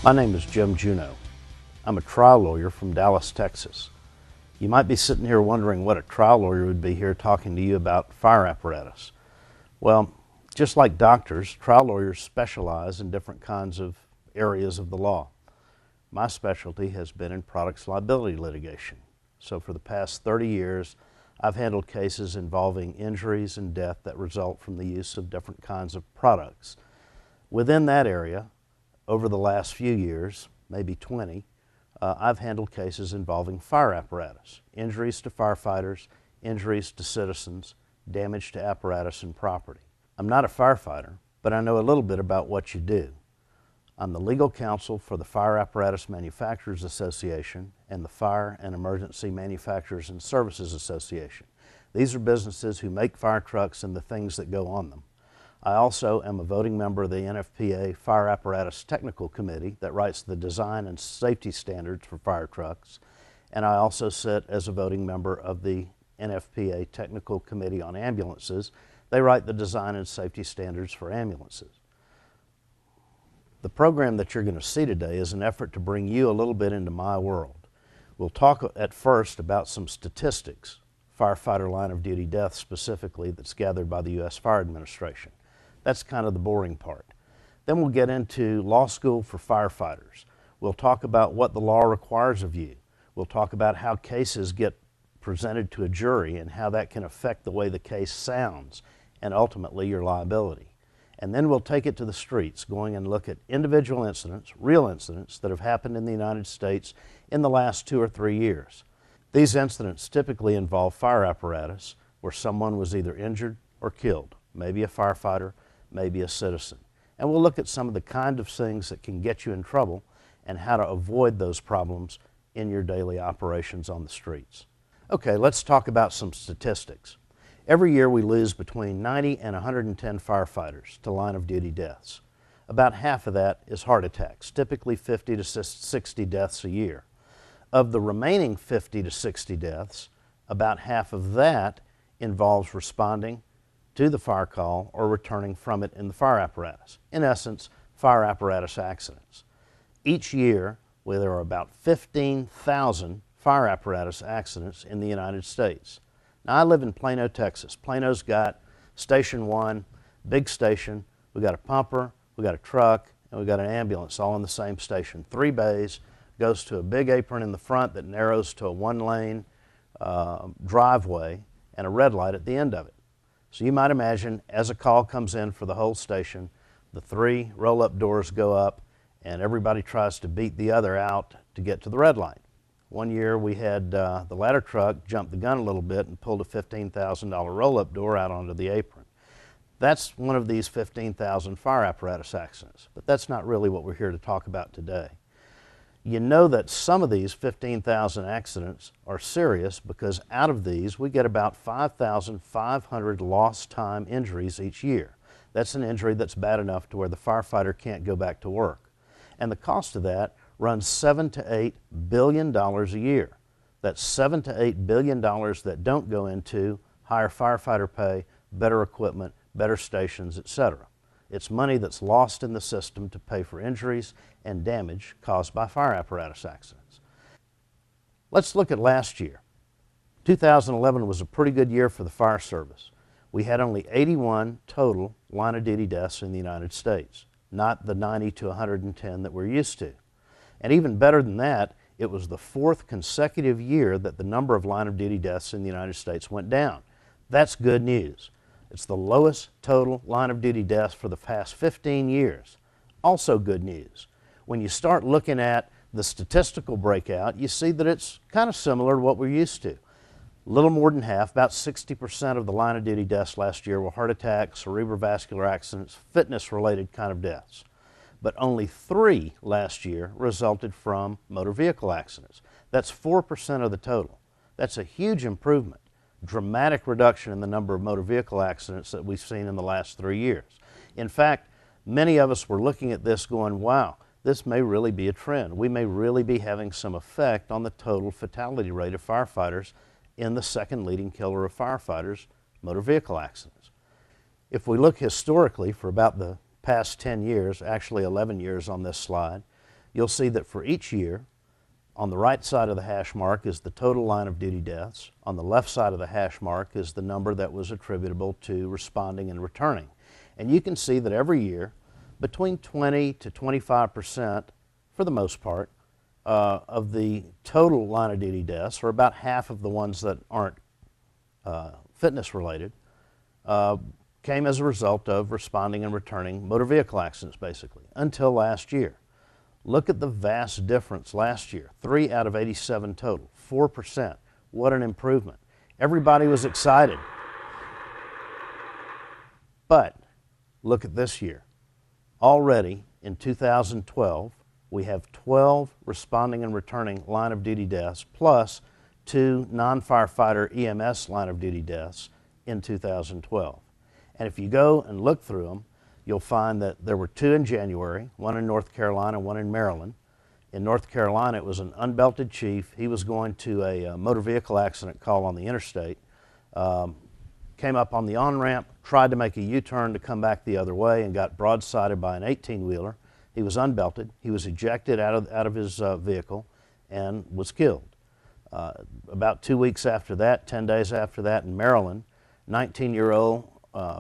My name is Jim Juneau. I'm a trial lawyer from Dallas, Texas. You might be sitting here wondering what a trial lawyer would be here talking to you about fire apparatus. Well, just like doctors, trial lawyers specialize in different kinds of areas of the law. My specialty has been in products liability litigation. So for the past 30 years, I've handled cases involving injuries and death that result from the use of different kinds of products. Within that area, over the last few years, maybe 20, I've handled cases involving fire apparatus, injuries to firefighters, injuries to citizens, damage to apparatus and property. I'm not a firefighter, but I know a little bit about what you do. I'm the legal counsel for the Fire Apparatus Manufacturers Association and the Fire and Emergency Manufacturers and Services Association. These are businesses who make fire trucks and the things that go on them. I also am a voting member of the NFPA Fire Apparatus Technical Committee that writes the design and safety standards for fire trucks, and I also sit as a voting member of the NFPA Technical Committee on Ambulances. They write the design and safety standards for ambulances. The program that you're going to see today is an effort to bring you a little bit into my world. We'll talk at first about some statistics, firefighter line of duty deaths specifically, that's gathered by the U.S. Fire Administration. That's kind of the boring part. Then we'll get into law school for firefighters. We'll talk about what the law requires of you. We'll talk about how cases get presented to a jury and how that can affect the way the case sounds and ultimately your liability. And then we'll take it to the streets, going and look at individual incidents, real incidents that have happened in the United States in the last 2 or 3 years. These incidents typically involve fire apparatus where someone was either injured or killed, maybe a firefighter, maybe a citizen. And we'll look at some of the kind of things that can get you in trouble and how to avoid those problems in your daily operations on the streets. Okay, let's talk about some statistics. Every year we lose between 90 and 110 firefighters to line of duty deaths. About half of that is heart attacks, typically 50 to 60 deaths a year. Of the remaining 50 to 60 deaths, about half of that involves responding to the fire call or returning from it in the fire apparatus. In essence, fire apparatus accidents. Each year, there are about 15,000 fire apparatus accidents in the United States. Now, I live in Plano, Texas. Plano's got Station 1, big station. We got a pumper, we got a truck, and we got an ambulance all in the same station. 3 bays, goes to a big apron in the front that narrows to a 1-lane driveway and a red light at the end of it. So you might imagine, as a call comes in for the whole station, the 3 roll-up doors go up and everybody tries to beat the other out to get to the red light. One year we had the ladder truck jump the gun a little bit and pulled a $15,000 roll-up door out onto the apron. That's one of these 15,000 fire apparatus accidents, but that's not really what we're here to talk about today. You know that some of these 15,000 accidents are serious because out of these we get about 5,500 lost time injuries each year. That's an injury that's bad enough to where the firefighter can't go back to work. And the cost of that runs $7 to $8 billion a year. That's $7 to $8 billion that don't go into higher firefighter pay, better equipment, better stations, etc. It's money that's lost in the system to pay for injuries and damage caused by fire apparatus accidents. Let's look at last year. 2011 was a pretty good year for the fire service. We had only 81 total line of duty deaths in the United States, not the 90 to 110 that we're used to. And even better than that, it was the 4th consecutive year that the number of line of duty deaths in the United States went down. That's good news. It's the lowest total line of duty deaths for the past 15 years. Also good news. When you start looking at the statistical breakout, you see that it's kind of similar to what we're used to. A little more than half, about 60% of the line of duty deaths last year were heart attacks, cerebrovascular accidents, fitness-related kind of deaths. But only 3 last year resulted from motor vehicle accidents. That's 4% of the total. That's a huge improvement. Dramatic reduction in the number of motor vehicle accidents that we've seen in the last 3 years. In fact, many of us were looking at this going, wow, this may really be a trend. We may really be having some effect on the total fatality rate of firefighters in the second leading killer of firefighters, motor vehicle accidents. If we look historically for about the past 10 years, actually 11 years on this slide, you'll see that for each year, on the right side of the hash mark is the total line of duty deaths. On the left side of the hash mark is the number that was attributable to responding and returning. And you can see that every year, between 20 to 25%, for the most part, of the total line of duty deaths, or about half of the ones that aren't fitness related, came as a result of responding and returning motor vehicle accidents, basically, until last year. Look at the vast difference last year. 3 out of 87 total, 4%. What an improvement. Everybody was excited. But look at this year. Already in 2012, we have 12 responding and returning line of duty deaths plus 2 non-firefighter EMS line of duty deaths in 2012. And if you go and look through them, you'll find that there were 2 in January, 1 in North Carolina, 1 in Maryland. In North Carolina, it was an unbelted chief. He was going to a motor vehicle accident call on the interstate, came up on the on-ramp, tried to make a U-turn to come back the other way, and got broadsided by an 18-wheeler. He was unbelted. He was ejected out of his vehicle and was killed. About 2 weeks after that, 10 days after that, in Maryland, 19-year-old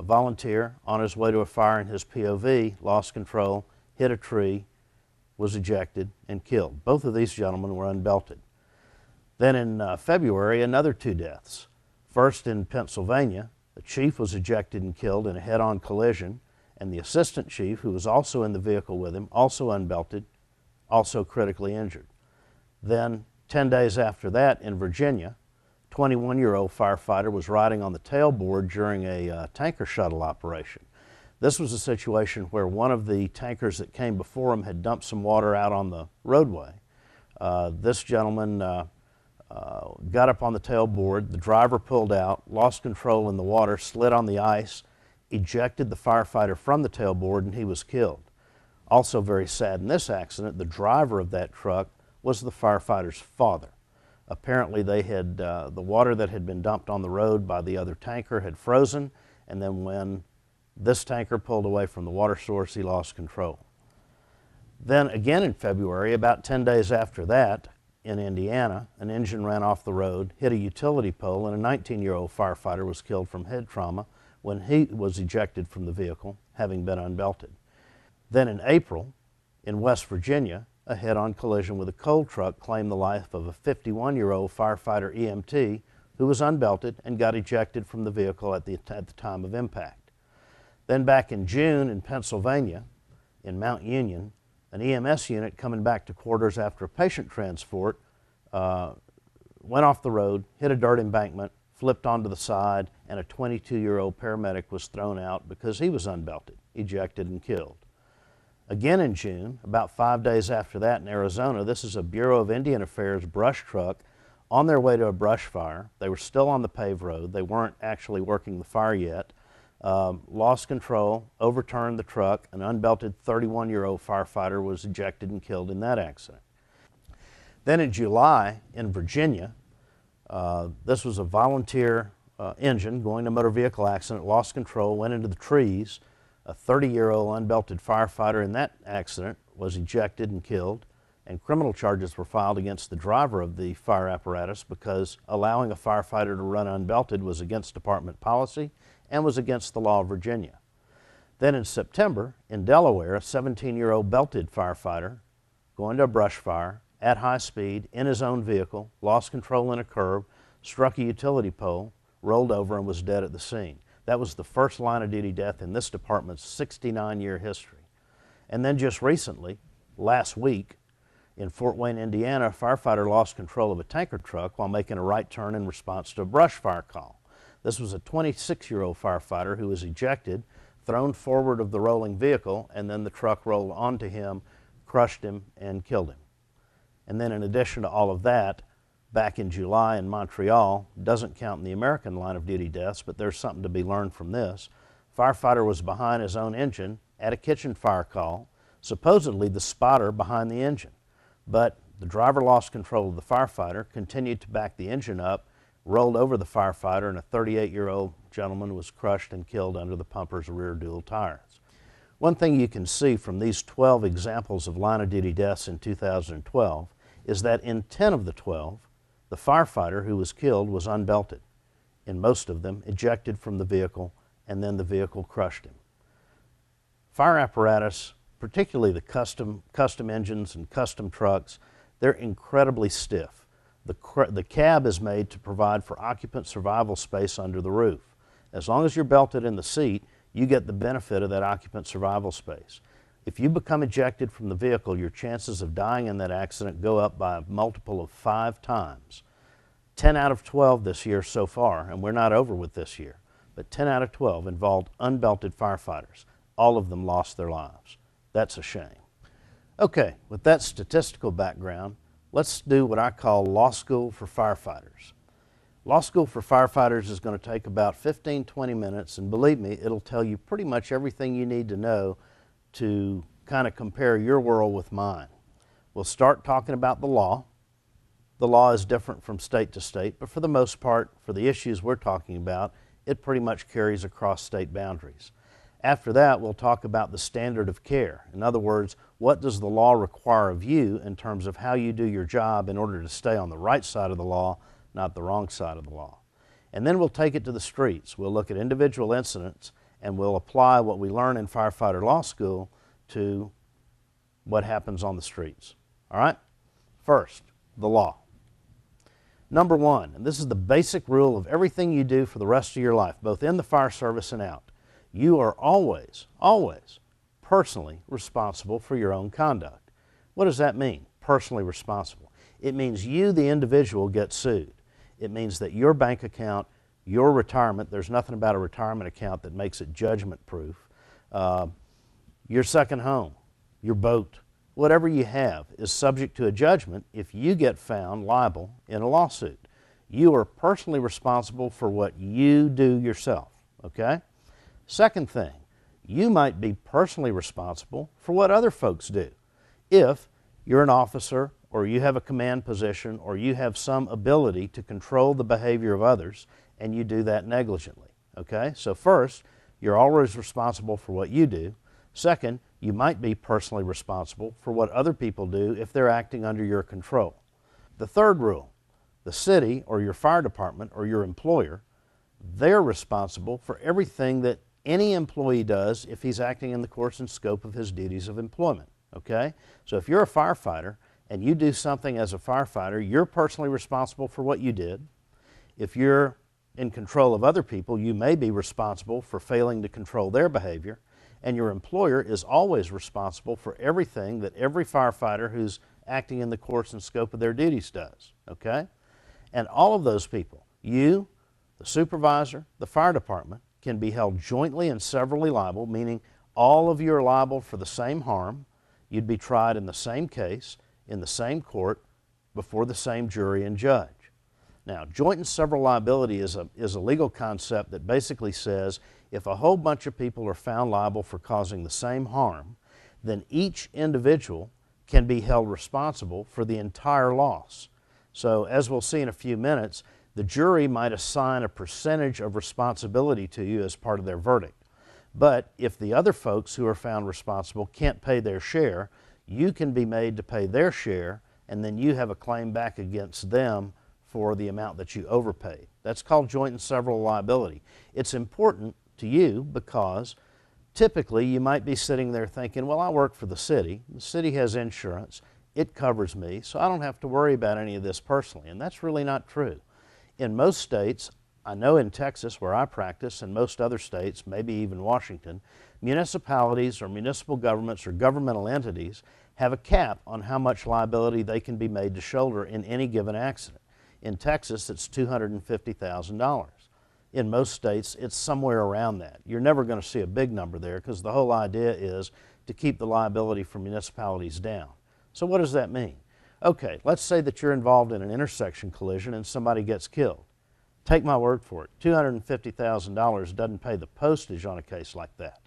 volunteer on his way to a fire in his POV, lost control, hit a tree, was ejected, and killed. Both of these gentlemen were unbelted. Then in February, another 2 deaths. First in Pennsylvania, the chief was ejected and killed in a head-on collision, and the assistant chief, who was also in the vehicle with him, also unbelted, also critically injured. Then 10 days after that in Virginia, 21-year-old firefighter was riding on the tailboard during a tanker shuttle operation. This was a situation where one of the tankers that came before him had dumped some water out on the roadway. This gentleman got up on the tailboard, the driver pulled out, lost control in the water, slid on the ice, ejected the firefighter from the tailboard, and he was killed. Also very sad in this accident, the driver of that truck was the firefighter's father. Apparently they had, the water that had been dumped on the road by the other tanker had frozen, and then when this tanker pulled away from the water source, he lost control. Then again in February, about 10 days after that, in Indiana, an engine ran off the road, hit a utility pole, and a 19-year-old firefighter was killed from head trauma when he was ejected from the vehicle, having been unbelted. Then in April, in West Virginia, a head-on collision with a coal truck claimed the life of a 51-year-old firefighter EMT who was unbelted and got ejected from the vehicle at the time of impact. Then back in June in Pennsylvania, in Mount Union, an EMS unit coming back to quarters after a patient transport went off the road, hit a dirt embankment, flipped onto the side, and a 22-year-old paramedic was thrown out because he was unbelted, ejected, and killed. Again in June, about 5 days after that in Arizona, this is a Bureau of Indian Affairs brush truck on their way to a brush fire. They were still on the paved road. They weren't actually working the fire yet. Lost control, overturned the truck. An unbelted 31-year-old firefighter was ejected and killed in that accident. Then in July in Virginia, this was a volunteer engine going to a motor vehicle accident, lost control, went into the trees. A 30-year-old unbelted firefighter in that accident was ejected and killed, and criminal charges were filed against the driver of the fire apparatus because allowing a firefighter to run unbelted was against department policy and was against the law of Virginia. Then in September, in Delaware, a 17-year-old belted firefighter going to a brush fire at high speed in his own vehicle, lost control in a curve, struck a utility pole, rolled over, and was dead at the scene. That was the first line of duty death in this department's 69-year history. And then just recently, last week, in Fort Wayne, Indiana, a firefighter lost control of a tanker truck while making a right turn in response to a brush fire call. This was a 26-year-old firefighter who was ejected, thrown forward of the rolling vehicle, and then the truck rolled onto him, crushed him, and killed him. And then in addition to all of that, back in July in Montreal, doesn't count in the American line of duty deaths, but there's something to be learned from this. Firefighter was behind his own engine at a kitchen fire call, supposedly the spotter behind the engine. But the driver lost control of the firefighter, continued to back the engine up, rolled over the firefighter, and a 38-year-old gentleman was crushed and killed under the pumper's rear dual tires. One thing you can see from these 12 examples of line-of-duty deaths in 2012 is that in 10 of the 12, the firefighter who was killed was unbelted. In most of them, ejected from the vehicle, and then the vehicle crushed him. Fire apparatus, particularly the custom engines and custom trucks, they're incredibly stiff. The cab is made to provide for occupant survival space under the roof. As long as you're belted in the seat, you get the benefit of that occupant survival space. If you become ejected from the vehicle, your chances of dying in that accident go up by a multiple of 5 times. 10 out of 12 this year so far, and we're not over with this year, but 10 out of 12 involved unbelted firefighters. All of them lost their lives. That's a shame. Okay, with that statistical background, let's do what I call law school for firefighters. Law school for firefighters is going to take about 15-20 minutes, and believe me, it'll tell you pretty much everything you need to know to kind of compare your world with mine. We'll start talking about the law. The law is different from state to state, but for the most part, for the issues we're talking about, it pretty much carries across state boundaries. After that, we'll talk about the standard of care. In other words, what does the law require of you in terms of how you do your job in order to stay on the right side of the law, not the wrong side of the law. And then we'll take it to the streets. We'll look at individual incidents, and we'll apply what we learn in firefighter law school to what happens on the streets. All right? First, the law. Number one, and this is the basic rule of everything you do for the rest of your life, both in the fire service and out. You are always, always personally responsible for your own conduct. What does that mean, personally responsible? It means you, the individual, get sued. It means that your bank account, your retirement, there's nothing about a retirement account that makes it judgment proof, your second home, your boat, whatever you have is subject to a judgment if you get found liable in a lawsuit. You are personally responsible for what you do yourself, okay? Second thing, you might be personally responsible for what other folks do. If you're an officer or you have a command position or you have some ability to control the behavior of others and you do that negligently, okay? So first, you're always responsible for what you do. Second, you might be personally responsible for what other people do if they're acting under your control. The third rule, the city or your fire department or your employer, they're responsible for everything that any employee does if he's acting in the course and scope of his duties of employment, okay? So if you're a firefighter and you do something as a firefighter, you're personally responsible for what you did. If you're in control of other people, you may be responsible for failing to control their behavior, and your employer is always responsible for everything that every firefighter who's acting in the course and scope of their duties does, okay? And all of those people, you, the supervisor, the fire department, can be held jointly and severally liable, meaning all of you are liable for the same harm. You'd be tried in the same case, in the same court, before the same jury and judge. Now, joint and several liability is a legal concept that basically says if a whole bunch of people are found liable for causing the same harm, then each individual can be held responsible for the entire loss. So, as we'll see in a few minutes, the jury might assign a percentage of responsibility to you as part of their verdict. But if the other folks who are found responsible can't pay their share, you can be made to pay their share, and then you have a claim back against them for the amount that you overpaid. That's called joint and several liability. It's important to you because typically you might be sitting there thinking, well, I work for the city has insurance, it covers me, so I don't have to worry about any of this personally, and that's really not true. In most states, I know in Texas where I practice, and most other states, maybe even Washington, municipalities or municipal governments or governmental entities have a cap on how much liability they can be made to shoulder in any given accident. In Texas, it's $250,000. In most states, it's somewhere around that. You're never going to see a big number there because the whole idea is to keep the liability for municipalities down. So what does that mean? Okay, let's say that you're involved in an intersection collision and somebody gets killed. Take my word for it, $250,000 doesn't pay the postage on a case like that.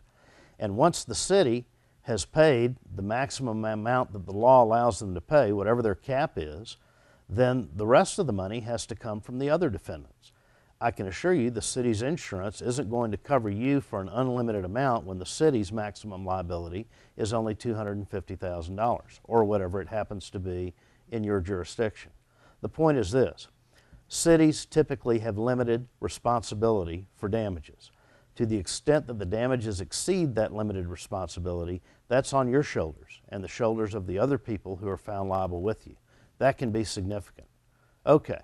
And once the city has paid the maximum amount that the law allows them to pay, whatever their cap is, then the rest of the money has to come from the other defendants. I can assure you the city's insurance isn't going to cover you for an unlimited amount when the city's maximum liability is only $250,000 or whatever it happens to be in your jurisdiction. The point is this: cities typically have limited responsibility for damages. To the extent that the damages exceed that limited responsibility, that's on your shoulders and the shoulders of the other people who are found liable with you. That can be significant. Okay,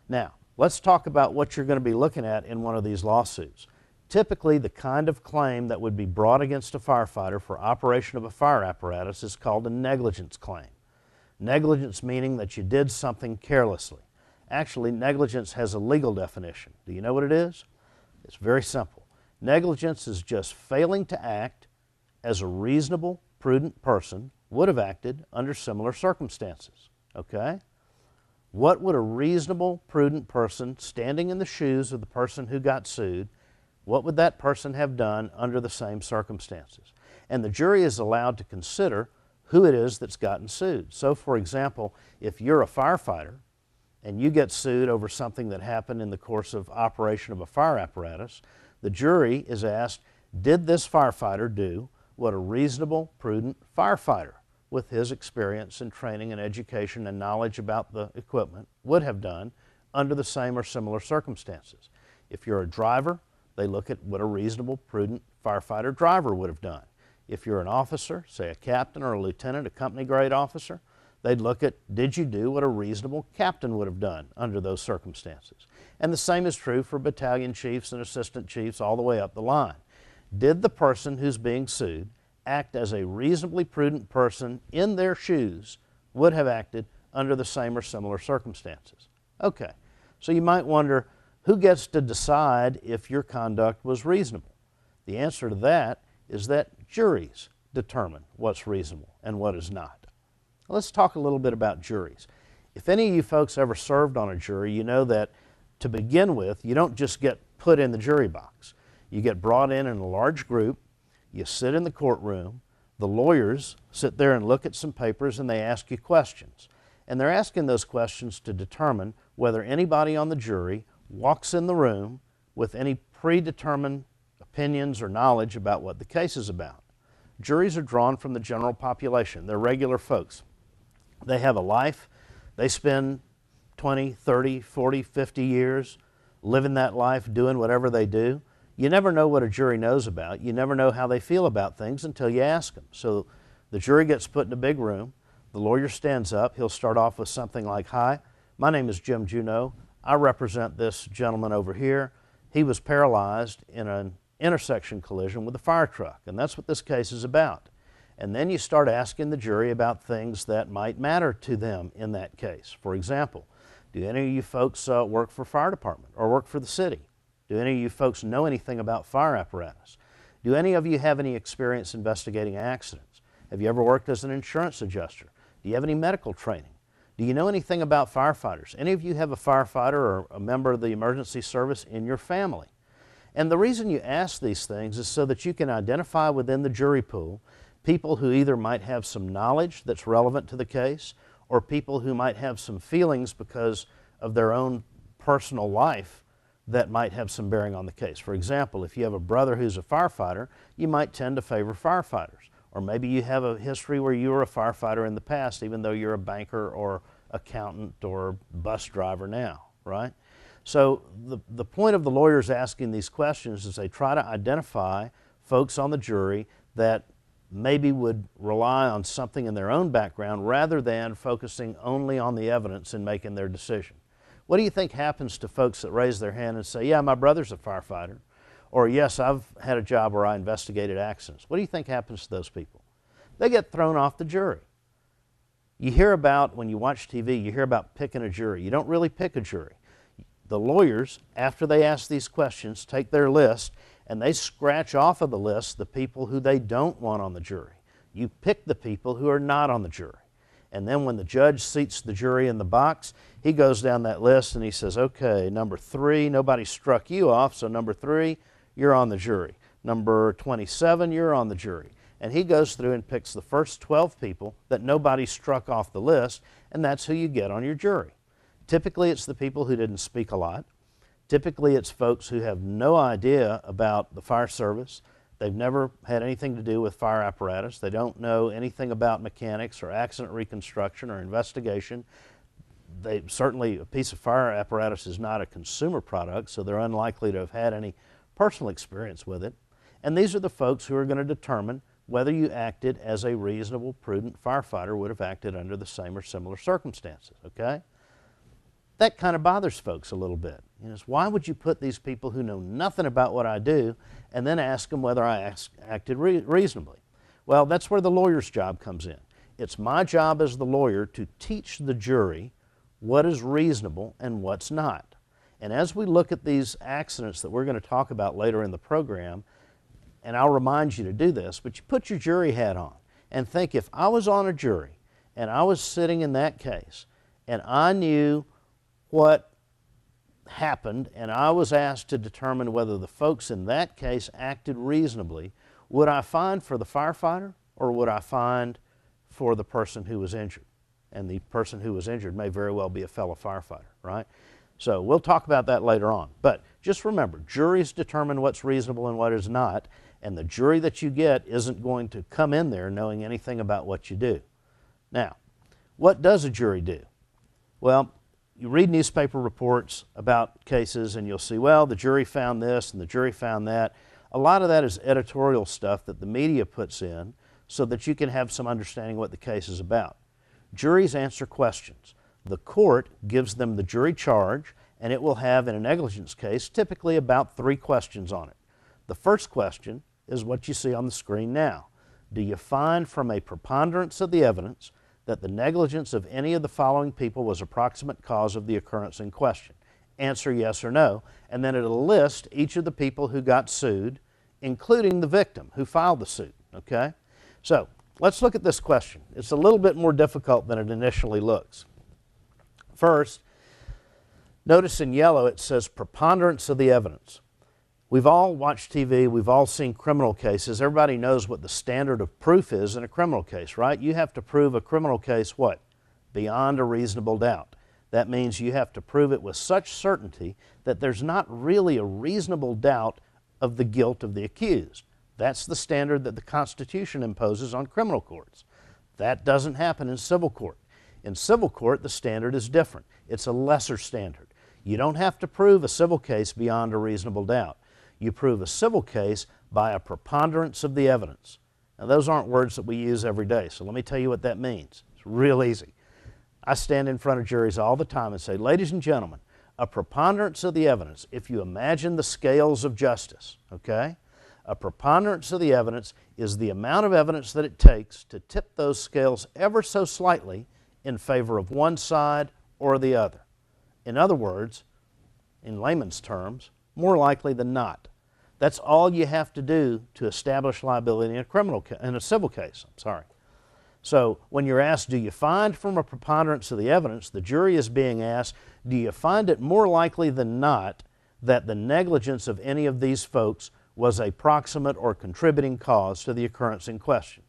now let's talk about what you're going to be looking at in one of these lawsuits. Typically, the kind of claim that would be brought against a firefighter for operation of a fire apparatus is called a negligence claim. Negligence meaning that you did something carelessly. Actually, negligence has a legal definition. Do you know what it is? It's very simple. Negligence is just failing to act as a reasonable, prudent person would have acted under similar circumstances. Okay? What would a reasonable, prudent person standing in the shoes of the person who got sued, what would that person have done under the same circumstances? And the jury is allowed to consider who it is that's gotten sued. So, for example, if you're a firefighter and you get sued over something that happened in the course of operation of a fire apparatus, the jury is asked, did this firefighter do what a reasonable, prudent firefighter with his experience and training and education and knowledge about the equipment would have done under the same or similar circumstances? If you're a driver, they look at what a reasonable, prudent firefighter driver would have done. If you're an officer, say a captain or a lieutenant, a company grade officer, they'd look at, did you do what a reasonable captain would have done under those circumstances? And the same is true for battalion chiefs and assistant chiefs all the way up the line. Did the person who's being sued act as a reasonably prudent person in their shoes would have acted under the same or similar circumstances? Okay, so you might wonder, who gets to decide if your conduct was reasonable? The answer to that is that juries determine what's reasonable and what is not. Let's talk a little bit about juries. If any of you folks ever served on a jury, you know that to begin with, you don't just get put in the jury box. You get brought in a large group, you sit in the courtroom, the lawyers sit there and look at some papers and they ask you questions. And they're asking those questions to determine whether anybody on the jury walks in the room with any predetermined opinions or knowledge about what the case is about. Juries are drawn from the general population. They're regular folks. They have a life. They spend 20, 30, 40, 50 years living that life, doing whatever they do. You never know what a jury knows about. You never know how they feel about things until you ask them. So the jury gets put in a big room. The lawyer stands up. He'll start off with something like, "Hi, my name is Jim Juneau. I represent this gentleman over here. He was paralyzed in an intersection collision with a fire truck, and that's what this case is about." And then you start asking the jury about things that might matter to them in that case. For example, do any of you folks work for fire department or work for the city? Do any of you folks know anything about fire apparatus? Do any of you have any experience investigating accidents? Have you ever worked as an insurance adjuster? Do you have any medical training? Do you know anything about firefighters? Any of you have a firefighter or a member of the emergency service in your family? And the reason you ask these things is so that you can identify within the jury pool people who either might have some knowledge that's relevant to the case or people who might have some feelings because of their own personal life that might have some bearing on the case. For example, if you have a brother who's a firefighter, you might tend to favor firefighters. Or maybe you have a history where you were a firefighter in the past, even though you're a banker or accountant or bus driver now, right? So the point of the lawyers asking these questions is they try to identify folks on the jury that maybe would rely on something in their own background rather than focusing only on the evidence in making their decision. What do you think happens to folks that raise their hand and say, "Yeah, my brother's a firefighter," or "Yes, I've had a job where I investigated accidents"? What do you think happens to those people? They get thrown off the jury. You hear about, when you watch TV, you hear about picking a jury. You don't really pick a jury. The lawyers, after they ask these questions, take their list and they scratch off of the list the people who they don't want on the jury. You pick the people who are not on the jury. And then when the judge seats the jury in the box, he goes down that list and he says, "Okay, number 3, nobody struck you off, so number 3, you're on the jury. Number 27, you're on the jury." And he goes through and picks the first 12 people that nobody struck off the list, and that's who you get on your jury. Typically, it's the people who didn't speak a lot. Typically, it's folks who have no idea about the fire service. They've never had anything to do with fire apparatus. They don't know anything about mechanics or accident reconstruction or investigation. Certainly, a piece of fire apparatus is not a consumer product, so they're unlikely to have had any personal experience with it. And these are the folks who are going to determine whether you acted as a reasonable, prudent firefighter would have acted under the same or similar circumstances, okay? That kind of bothers folks a little bit. You know, why would you put these people who know nothing about what I do and then ask them whether I acted reasonably? Well, that's where the lawyer's job comes in. It's my job as the lawyer to teach the jury what is reasonable and what's not. And as we look at these accidents that we're going to talk about later in the program, and I'll remind you to do this, but you put your jury hat on and think, if I was on a jury and I was sitting in that case and I knew what happened and I was asked to determine whether the folks in that case acted reasonably, would I find for the firefighter or would I find for the person who was injured? And the person who was injured may very well be a fellow firefighter, right? So we'll talk about that later on. But just remember, juries determine what's reasonable and what is not, and the jury that you get isn't going to come in there knowing anything about what you do. Now, what does a jury do? Well, you read newspaper reports about cases and you'll see, well, the jury found this and the jury found that. A lot of that is editorial stuff that the media puts in so that you can have some understanding what the case is about. Juries answer questions. The court gives them the jury charge, and it will have, in a negligence case, typically about 3 questions on it. The first question is what you see on the screen now. Do you find from a preponderance of the evidence that the negligence of any of the following people was a proximate cause of the occurrence in question? Answer yes or no, and then it'll list each of the people who got sued, including the victim who filed the suit, okay? So let's look at this question. It's a little bit more difficult than it initially looks. First, notice in yellow it says preponderance of the evidence. We've all watched TV, we've all seen criminal cases. Everybody knows what the standard of proof is in a criminal case, right? You have to prove a criminal case what? Beyond a reasonable doubt. That means you have to prove it with such certainty that there's not really a reasonable doubt of the guilt of the accused. That's the standard that the Constitution imposes on criminal courts. That doesn't happen in civil court. In civil court, the standard is different. It's a lesser standard. You don't have to prove a civil case beyond a reasonable doubt. You prove a civil case by a preponderance of the evidence. Now, those aren't words that we use every day, so let me tell you what that means. It's real easy. I stand in front of juries all the time and say, ladies and gentlemen, a preponderance of the evidence, if you imagine the scales of justice, okay? A preponderance of the evidence is the amount of evidence that it takes to tip those scales ever so slightly in favor of one side or the other. In other words, in layman's terms, more likely than not. That's all you have to do to establish liability in a civil case. So when you're asked, do you find from a preponderance of the evidence, the jury is being asked, do you find it more likely than not that the negligence of any of these folks was a proximate or contributing cause to the occurrence in question?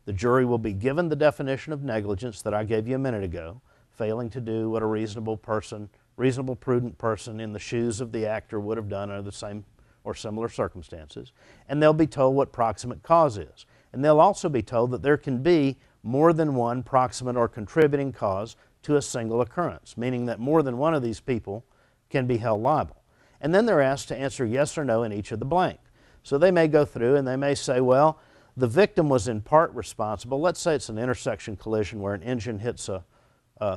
The jury will be given the definition of negligence that I gave you a minute ago, failing to do what a reasonable, prudent person in the shoes of the actor would have done under the same or similar circumstances, and they'll be told what proximate cause is. And they'll also be told that there can be more than one proximate or contributing cause to a single occurrence, meaning that more than one of these people can be held liable. And then they're asked to answer yes or no in each of the blank. So they may go through and they may say, well, the victim was in part responsible. Let's say it's an intersection collision where an engine hits a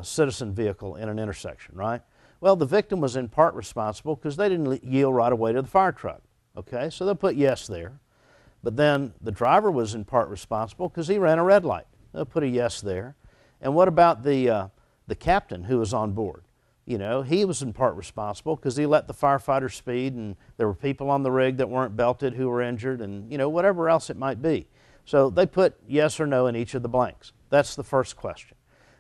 citizen vehicle in an intersection, right? Well, the victim was in part responsible because they didn't yield right away to the fire truck, okay? So they'll put yes there. But then the driver was in part responsible because he ran a red light. They'll put a yes there. And what about the captain who was on board? You know, he was in part responsible because he let the firefighter speed, and there were people on the rig that weren't belted who were injured, and, you know, whatever else it might be. So they put yes or no in each of the blanks. That's the first question.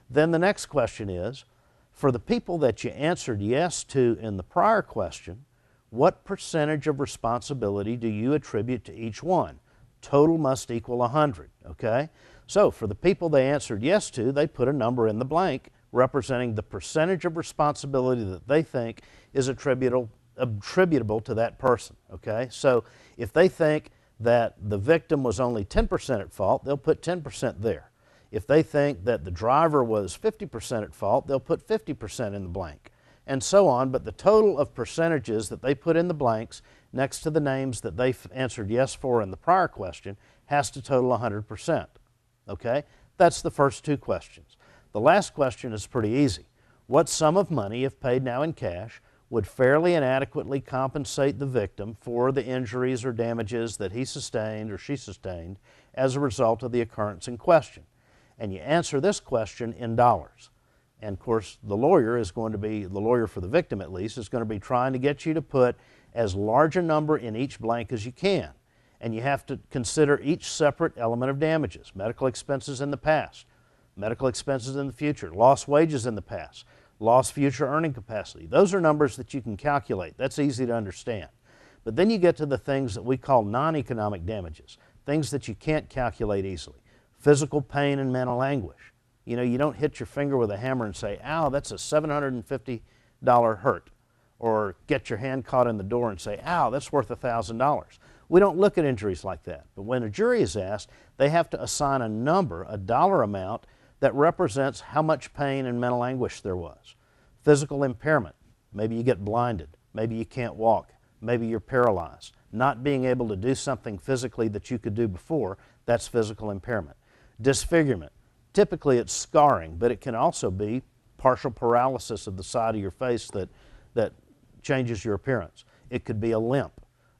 Then the next question is, for the people that you answered yes to in the prior question, what percentage of responsibility do you attribute to each one? Total must equal 100, okay? So for the people they answered yes to, they put a number in the blank representing the percentage of responsibility that they think is attributable attributable to that person, okay? So if they think that the victim was only 10% at fault, they'll put 10% there. If they think that the driver was 50% at fault, they'll put 50% in the blank, and so on. But the total of percentages that they put in the blanks next to the names that they answered yes for in the prior question has to total 100%, okay? That's the first two questions. The last question is pretty easy. What sum of money, if paid now in cash, would fairly and adequately compensate the victim for the injuries or damages that he sustained or she sustained as a result of the occurrence in question? And you answer this question in dollars. And of course, the lawyer is going to be, the lawyer for the victim at least, is going to be trying to get you to put as large a number in each blank as you can. And you have to consider each separate element of damages: medical expenses in the past, medical expenses in the future, lost wages in the past, lost future earning capacity. Those are numbers that you can calculate. That's easy to understand. But then you get to the things that we call non-economic damages, things that you can't calculate easily. Physical pain and mental anguish. You know, you don't hit your finger with a hammer and say, ow, that's a $750 hurt. Or get your hand caught in the door and say, ow, that's worth $1,000. We don't look at injuries like that. But when a jury is asked, they have to assign a number, a dollar amount, that represents how much pain and mental anguish there was. Physical impairment. Maybe you get blinded. Maybe you can't walk. Maybe you're paralyzed. Not being able to do something physically that you could do before, that's physical impairment. Disfigurement. Typically it's scarring, but it can also be partial paralysis of the side of your face that changes your appearance. It could be a limp.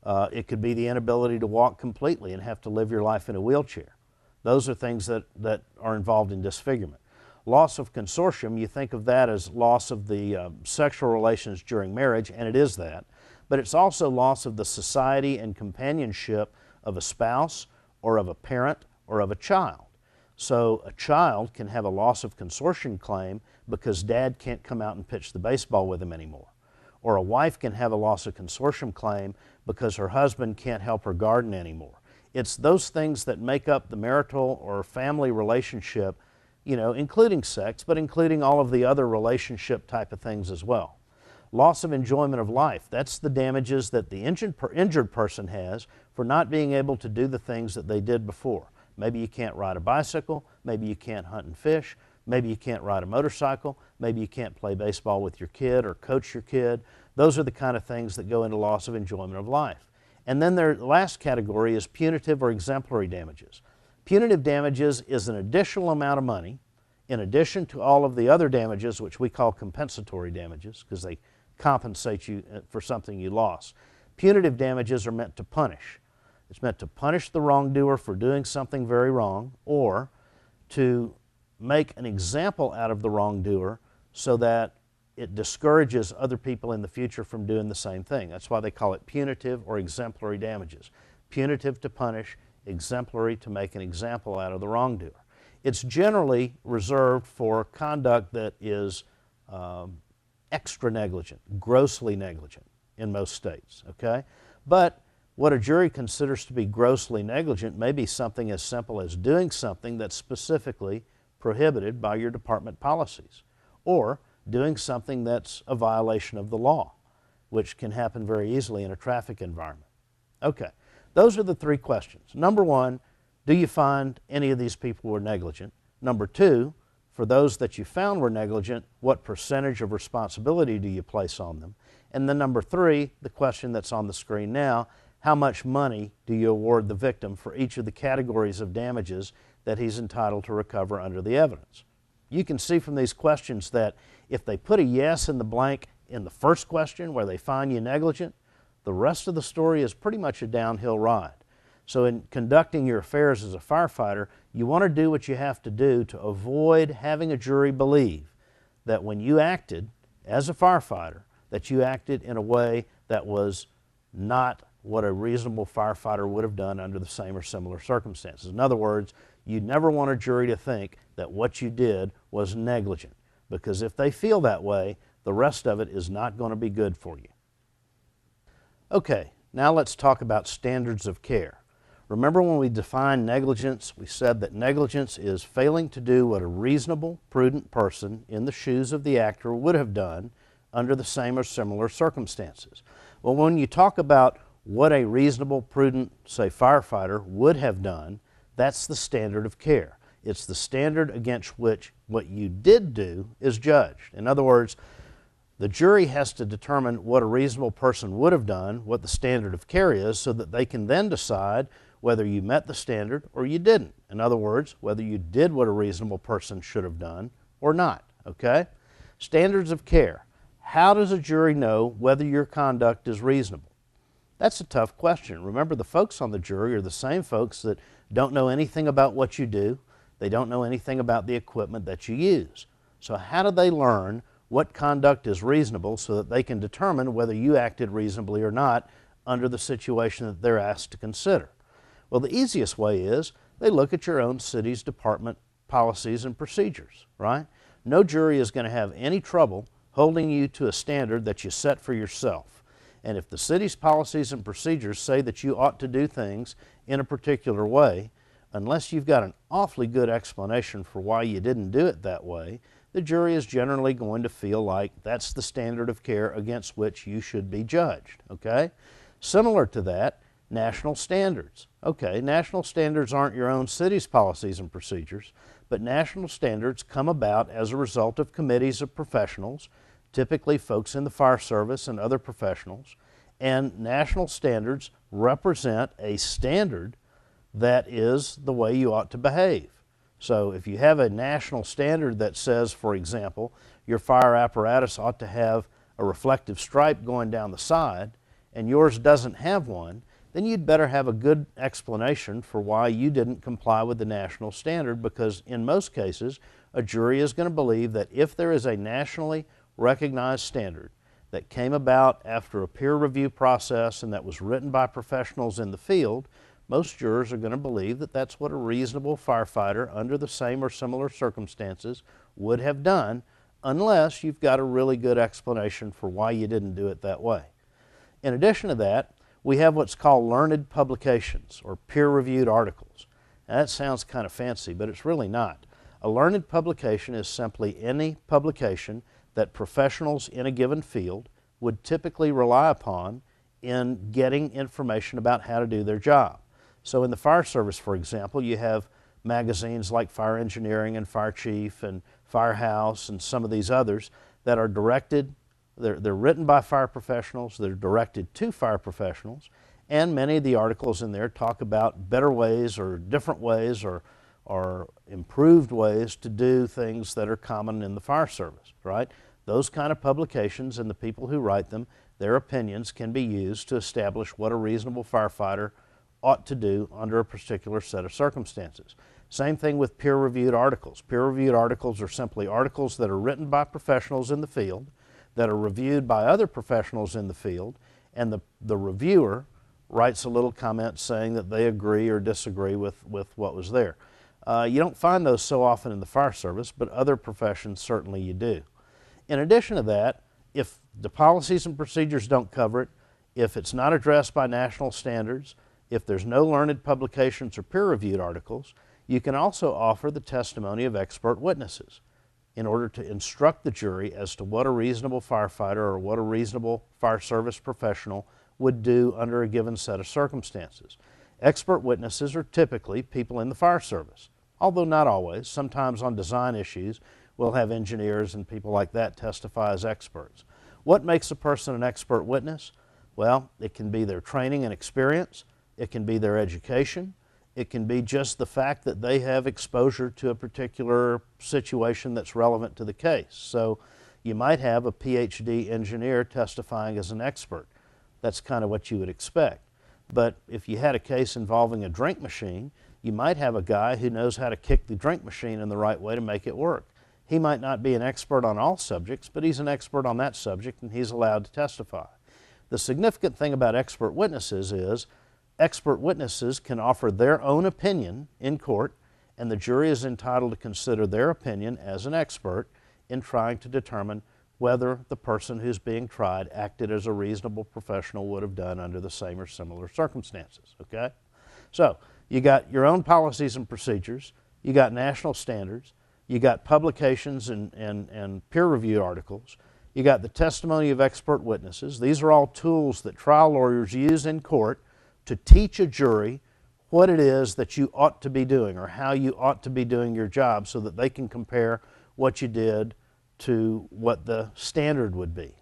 It could be the inability to walk completely and have to live your life in a wheelchair. Those are things that are involved in disfigurement. Loss of consortium, you think of that as loss of the sexual relations during marriage, and it is that, but it's also loss of the society and companionship of a spouse or of a parent or of a child. So a child can have a loss of consortium claim because dad can't come out and pitch the baseball with him anymore. Or a wife can have a loss of consortium claim because her husband can't help her garden anymore. It's those things that make up the marital or family relationship, you know, including sex, but including all of the other relationship type of things as well. Loss of enjoyment of life, that's the damages that the injured person has for not being able to do the things that they did before. Maybe you can't ride a bicycle, maybe you can't hunt and fish, maybe you can't ride a motorcycle, maybe you can't play baseball with your kid or coach your kid. Those are the kind of things that go into loss of enjoyment of life. And then the last category is punitive or exemplary damages. Punitive damages is an additional amount of money in addition to all of the other damages, which we call compensatory damages because they compensate you for something you lost. Punitive damages are meant to punish. It's meant to punish the wrongdoer for doing something very wrong, or to make an example out of the wrongdoer so that it discourages other people in the future from doing the same thing. That's why they call it punitive or exemplary damages. Punitive to punish, exemplary to make an example out of the wrongdoer. It's generally reserved for conduct that is extra negligent, grossly negligent in most states, okay? But what a jury considers to be grossly negligent may be something as simple as doing something that's specifically prohibited by your department policies, or doing something that's a violation of the law, which can happen very easily in a traffic environment. Okay, those are the three questions. Number one, do you find any of these people were negligent? Number two, for those that you found were negligent, what percentage of responsibility do you place on them? And then number three, the question that's on the screen now, how much money do you award the victim for each of the categories of damages that he's entitled to recover under the evidence? You can see from these questions that if they put a yes in the blank in the first question where they find you negligent, the rest of the story is pretty much a downhill ride. So in conducting your affairs as a firefighter, you want to do what you have to do to avoid having a jury believe that when you acted as a firefighter, that you acted in a way that was not what a reasonable firefighter would have done under the same or similar circumstances. In other words, you never want a jury to think that what you did was negligent, because if they feel that way, the rest of it is not going to be good for you. Okay, now let's talk about standards of care. Remember when we defined negligence, we said that negligence is failing to do what a reasonable, prudent person in the shoes of the actor would have done under the same or similar circumstances. Well, when you talk about what a reasonable, prudent, say, firefighter would have done, that's the standard of care. It's the standard against which what you did do is judged. In other words, the jury has to determine what a reasonable person would have done, what the standard of care is, so that they can then decide whether you met the standard or you didn't. In other words, whether you did what a reasonable person should have done or not, okay? Standards of care. How does a jury know whether your conduct is reasonable? That's a tough question. Remember, the folks on the jury are the same folks that don't know anything about what you do. They don't know anything about the equipment that you use. So how do they learn what conduct is reasonable so that they can determine whether you acted reasonably or not under the situation that they're asked to consider? Well, the easiest way is they look at your own city's department policies and procedures, right? No jury is going to have any trouble holding you to a standard that you set for yourself. And if the city's policies and procedures say that you ought to do things in a particular way, unless you've got an awfully good explanation for why you didn't do it that way, the jury is generally going to feel like that's the standard of care against which you should be judged, okay? Similar to that, national standards. Okay, national standards aren't your own city's policies and procedures, but national standards come about as a result of committees of professionals, typically folks in the fire service and other professionals, and national standards represent a standard that is the way you ought to behave. So if you have a national standard that says, for example, your fire apparatus ought to have a reflective stripe going down the side, and yours doesn't have one, then you'd better have a good explanation for why you didn't comply with the national standard, because in most cases, a jury is going to believe that if there is a nationally recognized standard that came about after a peer review process and that was written by professionals in the field, most jurors are going to believe that that's what a reasonable firefighter under the same or similar circumstances would have done, unless you've got a really good explanation for why you didn't do it that way. In addition to that, we have what's called learned publications or peer-reviewed articles. Now, that sounds kind of fancy, but it's really not. A learned publication is simply any publication that professionals in a given field would typically rely upon in getting information about how to do their job. So in the fire service, for example, you have magazines like Fire Engineering and Fire Chief and Firehouse and some of these others that are directed, they're written by fire professionals, they're directed to fire professionals, and many of the articles in there talk about better ways or different ways or improved ways to do things that are common in the fire service, right? Those kind of publications and the people who write them, their opinions can be used to establish what a reasonable firefighter ought to do under a particular set of circumstances. Same thing with peer-reviewed articles. Peer-reviewed articles are simply articles that are written by professionals in the field, that are reviewed by other professionals in the field, and the reviewer writes a little comment saying that they agree or disagree with what was there. You don't find those so often in the fire service, but other professions certainly you do. In addition to that, if the policies and procedures don't cover it, if it's not addressed by national standards, if there's no learned publications or peer-reviewed articles, you can also offer the testimony of expert witnesses in order to instruct the jury as to what a reasonable firefighter or what a reasonable fire service professional would do under a given set of circumstances. Expert witnesses are typically people in the fire service, although not always. Sometimes on design issues, we'll have engineers and people like that testify as experts. What makes a person an expert witness? Well, it can be their training and experience, it can be their education, it can be just the fact that they have exposure to a particular situation that's relevant to the case. So you might have a PhD engineer testifying as an expert. That's kind of what you would expect. But if you had a case involving a drink machine, you might have a guy who knows how to kick the drink machine in the right way to make it work. He might not be an expert on all subjects, but he's an expert on that subject and he's allowed to testify. The significant thing about expert witnesses is expert witnesses can offer their own opinion in court, and the jury is entitled to consider their opinion as an expert in trying to determine whether the person who's being tried acted as a reasonable professional would have done under the same or similar circumstances, okay? So you got your own policies and procedures, you got national standards, you got publications and peer-reviewed articles, You got the testimony of expert witnesses. These are all tools that trial lawyers use in court to teach a jury what it is that you ought to be doing or how you ought to be doing your job so that they can compare what you did to what the standard would be.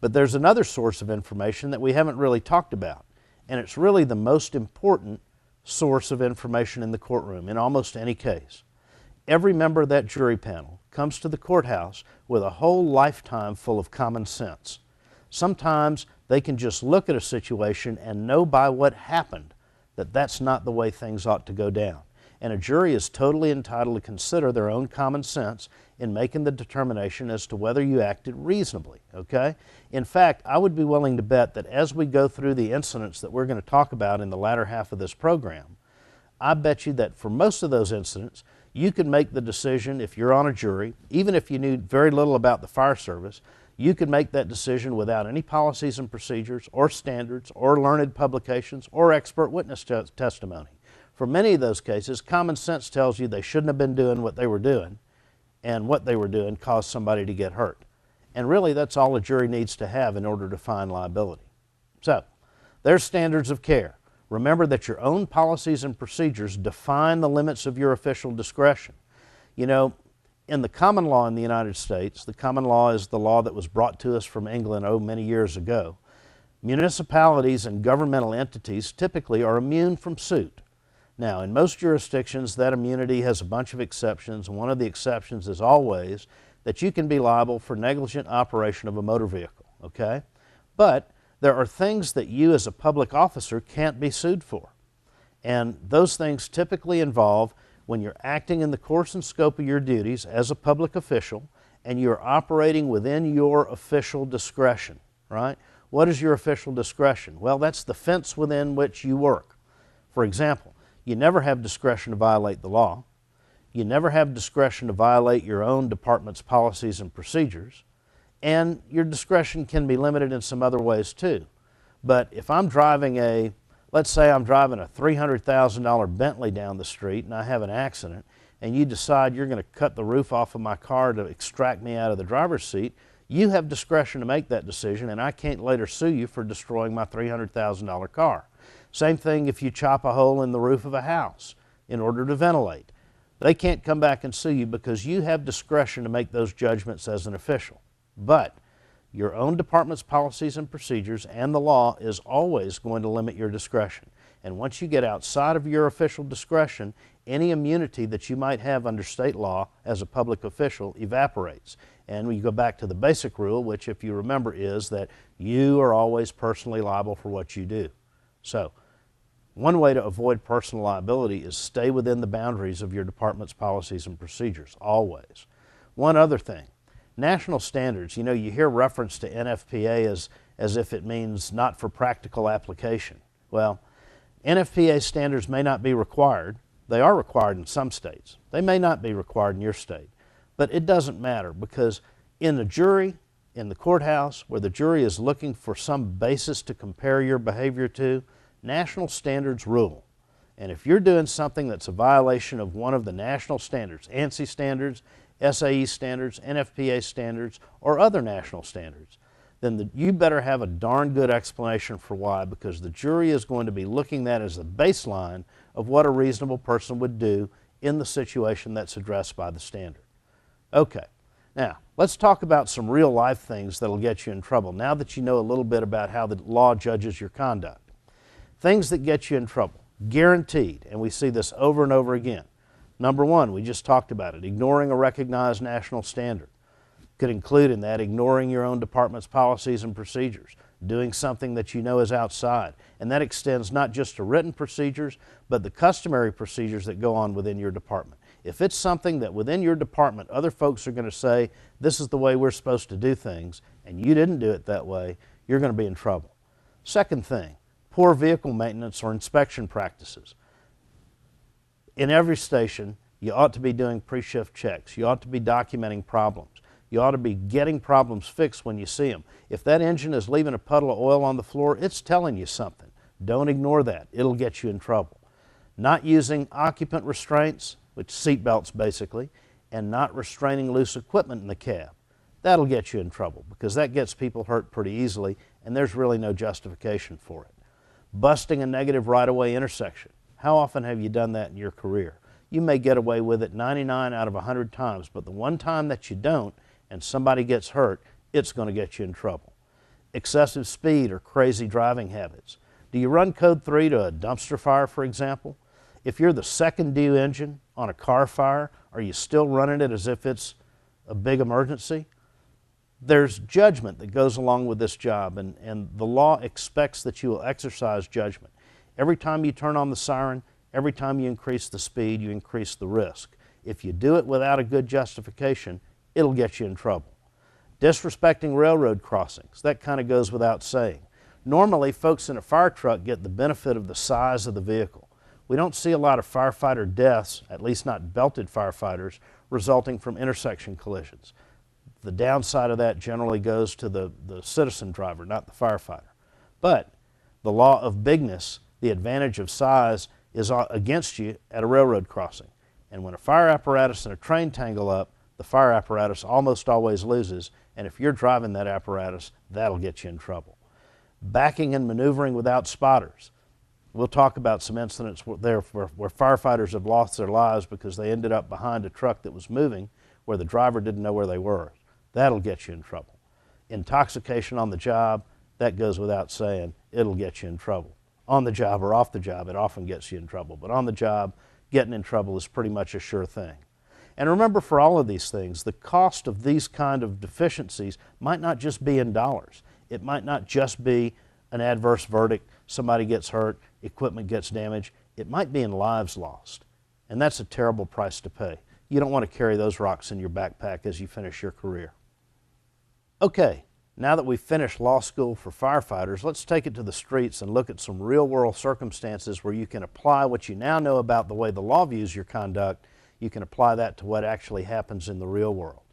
But there's another source of information that we haven't really talked about, and it's really the most important source of information in the courtroom in almost any case. Every member of that jury panel comes to the courthouse with a whole lifetime full of common sense. Sometimes they can just look at a situation and know by what happened that that's not the way things ought to go down. And a jury is totally entitled to consider their own common sense in making the determination as to whether you acted reasonably, okay? In fact, I would be willing to bet that as we go through the incidents that we're going to talk about in the latter half of this program, I bet you that for most of those incidents, you could make the decision if you're on a jury, even if you knew very little about the fire service, you could make that decision without any policies and procedures or standards or learned publications or expert witness testimony. For many of those cases, common sense tells you they shouldn't have been doing what they were doing, and what they were doing caused somebody to get hurt. And really, that's all a jury needs to have in order to find liability. So, there's standards of care. Remember that your own policies and procedures define the limits of your official discretion. You know, in the common law in the United States, the common law is the law that was brought to us from England many years ago. Municipalities and governmental entities typically are immune from suit. Now, in most jurisdictions, that immunity has a bunch of exceptions, and one of the exceptions is always that you can be liable for negligent operation of a motor vehicle, okay? But there are things that you as a public officer can't be sued for. And those things typically involve when you're acting in the course and scope of your duties as a public official and you're operating within your official discretion, right? What is your official discretion? Well, that's the fence within which you work. For example, you never have discretion to violate the law. You never have discretion to violate your own department's policies and procedures. And your discretion can be limited in some other ways too. But if I'm driving let's say I'm driving a $300,000 Bentley down the street and I have an accident, and you decide you're going to cut the roof off of my car to extract me out of the driver's seat, you have discretion to make that decision, and I can't later sue you for destroying my $300,000 car. Same thing if you chop a hole in the roof of a house in order to ventilate. They can't come back and sue you because you have discretion to make those judgments as an official. But your own department's policies and procedures and the law is always going to limit your discretion. And once you get outside of your official discretion, any immunity that you might have under state law as a public official evaporates. And we go back to the basic rule, which if you remember is that you are always personally liable for what you do. So, one way to avoid personal liability is stay within the boundaries of your department's policies and procedures, always. One other thing, national standards. You know, you hear reference to NFPA as if it means not for practical application. Well, NFPA standards may not be required. They are required in some states. They may not be required in your state. But it doesn't matter because in the jury, in the courthouse, where the jury is looking for some basis to compare your behavior to, national standards rule. And if you're doing something that's a violation of one of the national standards, ANSI standards, SAE standards, NFPA standards, or other national standards, then you better have a darn good explanation for why, because the jury is going to be looking at that as the baseline of what a reasonable person would do in the situation that's addressed by the standard. Okay, now let's talk about some real life things that'll get you in trouble now that you know a little bit about how the law judges your conduct. Things that get you in trouble, guaranteed, and we see this over and over again. Number one, we just talked about it, ignoring a recognized national standard. Could include in that ignoring your own department's policies and procedures, doing something that you know is outside. And that extends not just to written procedures, but the customary procedures that go on within your department. If it's something that within your department other folks are going to say, this is the way we're supposed to do things, and you didn't do it that way, you're going to be in trouble. Second thing, poor vehicle maintenance or inspection practices. In every station, you ought to be doing pre-shift checks. You ought to be documenting problems. You ought to be getting problems fixed when you see them. If that engine is leaving a puddle of oil on the floor, it's telling you something. Don't ignore that. It'll get you in trouble. Not using occupant restraints, which seat belts basically, and not restraining loose equipment in the cab. that'll get you in trouble because that gets people hurt pretty easily and there's really no justification for it. Busting a negative right-of-way intersection. How often have you done that in your career? You may get away with it 99 out of 100 times, but the one time that you don't and somebody gets hurt, it's going to get you in trouble. Excessive speed or crazy driving habits. Do you run code 3 to a dumpster fire, for example? If you're the second due engine on a car fire, are you still running it as if it's a big emergency? There's judgment that goes along with this job, and the law expects that you will exercise judgment. Every time you turn on the siren, every time you increase the speed, you increase the risk. If you do it without a good justification, it'll get you in trouble. Disrespecting railroad crossings, that kind of goes without saying. Normally, folks in a fire truck get the benefit of the size of the vehicle. We don't see a lot of firefighter deaths, at least not belted firefighters, resulting from intersection collisions. The downside of that generally goes to the citizen driver, not the firefighter. But the law of bigness, the advantage of size, is against you at a railroad crossing. And when a fire apparatus and a train tangle up, the fire apparatus almost always loses, and if you're driving that apparatus, that'll get you in trouble. Backing and maneuvering without spotters. We'll talk about some incidents where firefighters have lost their lives because they ended up behind a truck that was moving where the driver didn't know where they were. That'll get you in trouble. Intoxication on the job, that goes without saying, it'll get you in trouble. On the job or off the job, it often gets you in trouble, but on the job, getting in trouble is pretty much a sure thing. And remember, for all of these things, the cost of these kind of deficiencies might not just be in dollars. It might not just be an adverse verdict, somebody gets hurt, equipment gets damaged. It might be in lives lost, and that's a terrible price to pay. You don't want to carry those rocks in your backpack as you finish your career. Okay, now that we've finished law school for firefighters, let's take it to the streets and look at some real-world circumstances where you can apply what you now know about the way the law views your conduct. You can apply that to what actually happens in the real world.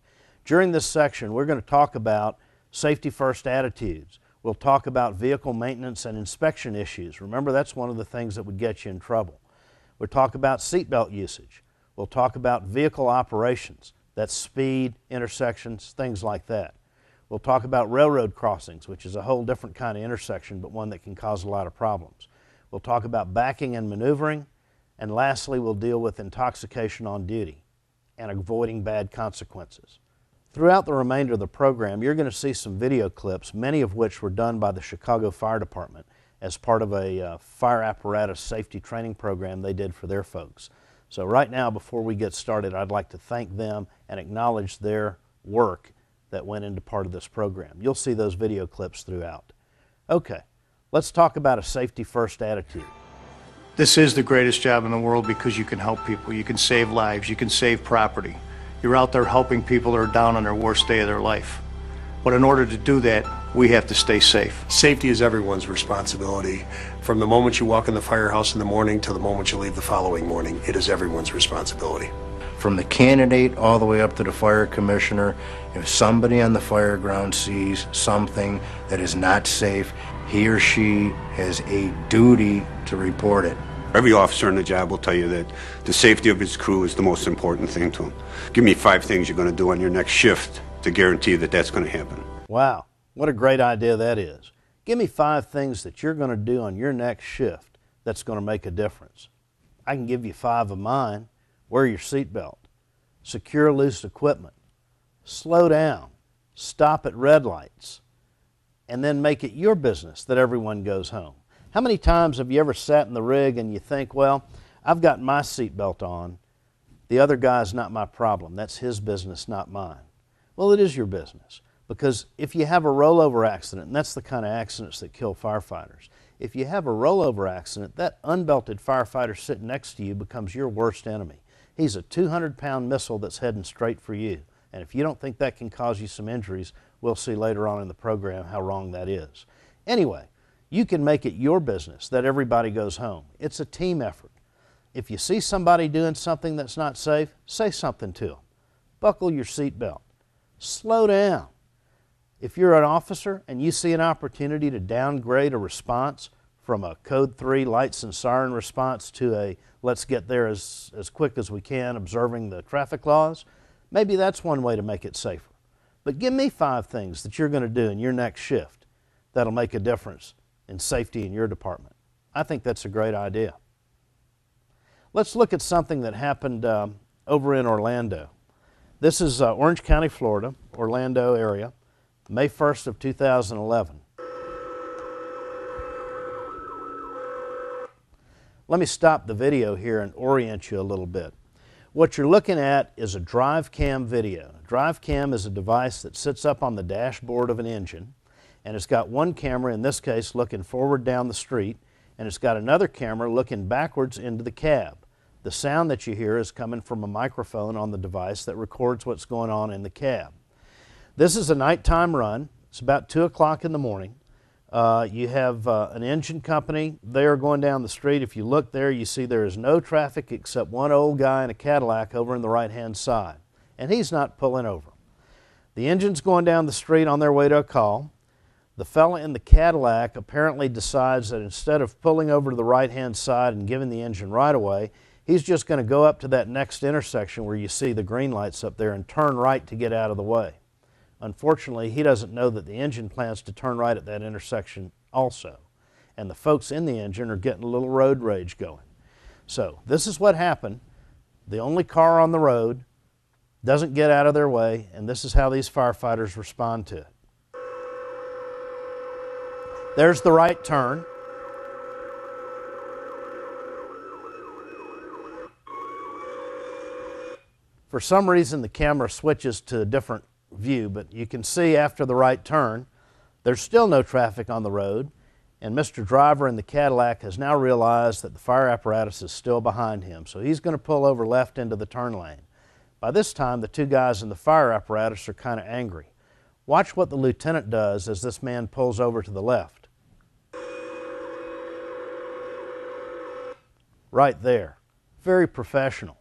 During this section, we're going to talk about safety-first attitudes. We'll talk about vehicle maintenance and inspection issues. Remember, that's one of the things that would get you in trouble. We'll talk about seatbelt usage. We'll talk about vehicle operations. That's speed, intersections, things like that. We'll talk about railroad crossings, which is a whole different kind of intersection, but one that can cause a lot of problems. We'll talk about backing and maneuvering. And lastly, we'll deal with intoxication on duty and avoiding bad consequences. Throughout the remainder of the program, you're going to see some video clips, many of which were done by the Chicago Fire Department as part of a fire apparatus safety training program they did for their folks. So right now, before we get started, I'd like to thank them and acknowledge their work that went into part of this program. You'll see those video clips throughout. Okay, let's talk about a safety-first attitude. This is the greatest job in the world because you can help people, you can save lives, you can save property. You're out there helping people that are down on their worst day of their life. But in order to do that, we have to stay safe. Safety is everyone's responsibility. From the moment you walk in the firehouse in the morning to the moment you leave the following morning, it is everyone's responsibility. From the candidate all the way up to the fire commissioner, if somebody on the fire ground sees something that is not safe, he or she has a duty to report it. Every officer on the job will tell you that the safety of his crew is the most important thing to him. Give me 5 things you're going to do on your next shift to guarantee that that's going to happen. Wow, what a great idea that is. Give me 5 things that you're going to do on your next shift that's going to make a difference. I can give you 5 of mine. Wear your seatbelt. Secure loose equipment. Slow down. Stop at red lights. And then make it your business that everyone goes home. How many times have you ever sat in the rig and you think, well, I've got my seatbelt on. The other guy's not my problem. That's his business, not mine. Well, it is your business. Because if you have a rollover accident, and that's the kind of accidents that kill firefighters, if you have a rollover accident, that unbelted firefighter sitting next to you becomes your worst enemy. He's a 200-pound missile that's heading straight for you. And if you don't think that can cause you some injuries, we'll see later on in the program how wrong that is. Anyway, you can make it your business that everybody goes home. It's a team effort. If you see somebody doing something that's not safe, say something to them. Buckle your seatbelt. Slow down. If you're an officer and you see an opportunity to downgrade a response from a Code 3 lights and siren response to a let's get there as quick as we can observing the traffic laws, maybe that's one way to make it safer. But give me 5 things that you're going to do in your next shift that'll make a difference in safety in your department. I think that's a great idea. Let's look at something that happened over in Orlando. This is Orange County, Florida, Orlando area, May 1st of 2011. Let me stop the video here and orient you a little bit. What you're looking at is a drive cam video. A drive cam is a device that sits up on the dashboard of an engine, and it's got one camera, in this case, looking forward down the street, and it's got another camera looking backwards into the cab. The sound that you hear is coming from a microphone on the device that records what's going on in the cab. This is a nighttime run. It's about 2 o'clock in the morning. You have an engine company. They are going down the street. If you look there, you see there is no traffic except one old guy in a Cadillac over on the right-hand side, and he's not pulling over. The engine's going down the street on their way to a call. The fella in the Cadillac apparently decides that instead of pulling over to the right-hand side and giving the engine right away, he's just going to go up to that next intersection where you see the green lights up there and turn right to get out of the way. Unfortunately, he doesn't know that the engine plans to turn right at that intersection also. And the folks in the engine are getting a little road rage going. So this is what happened. The only car on the road doesn't get out of their way, and this is how these firefighters respond to it. There's the right turn. For some reason, the camera switches to a different view, but you can see after the right turn, there's still no traffic on the road, and Mr. Driver in the Cadillac has now realized that the fire apparatus is still behind him, so he's going to pull over left into the turn lane. By this time, the 2 guys in the fire apparatus are kind of angry. Watch what the lieutenant does as this man pulls over to the left. Right there. Very professional.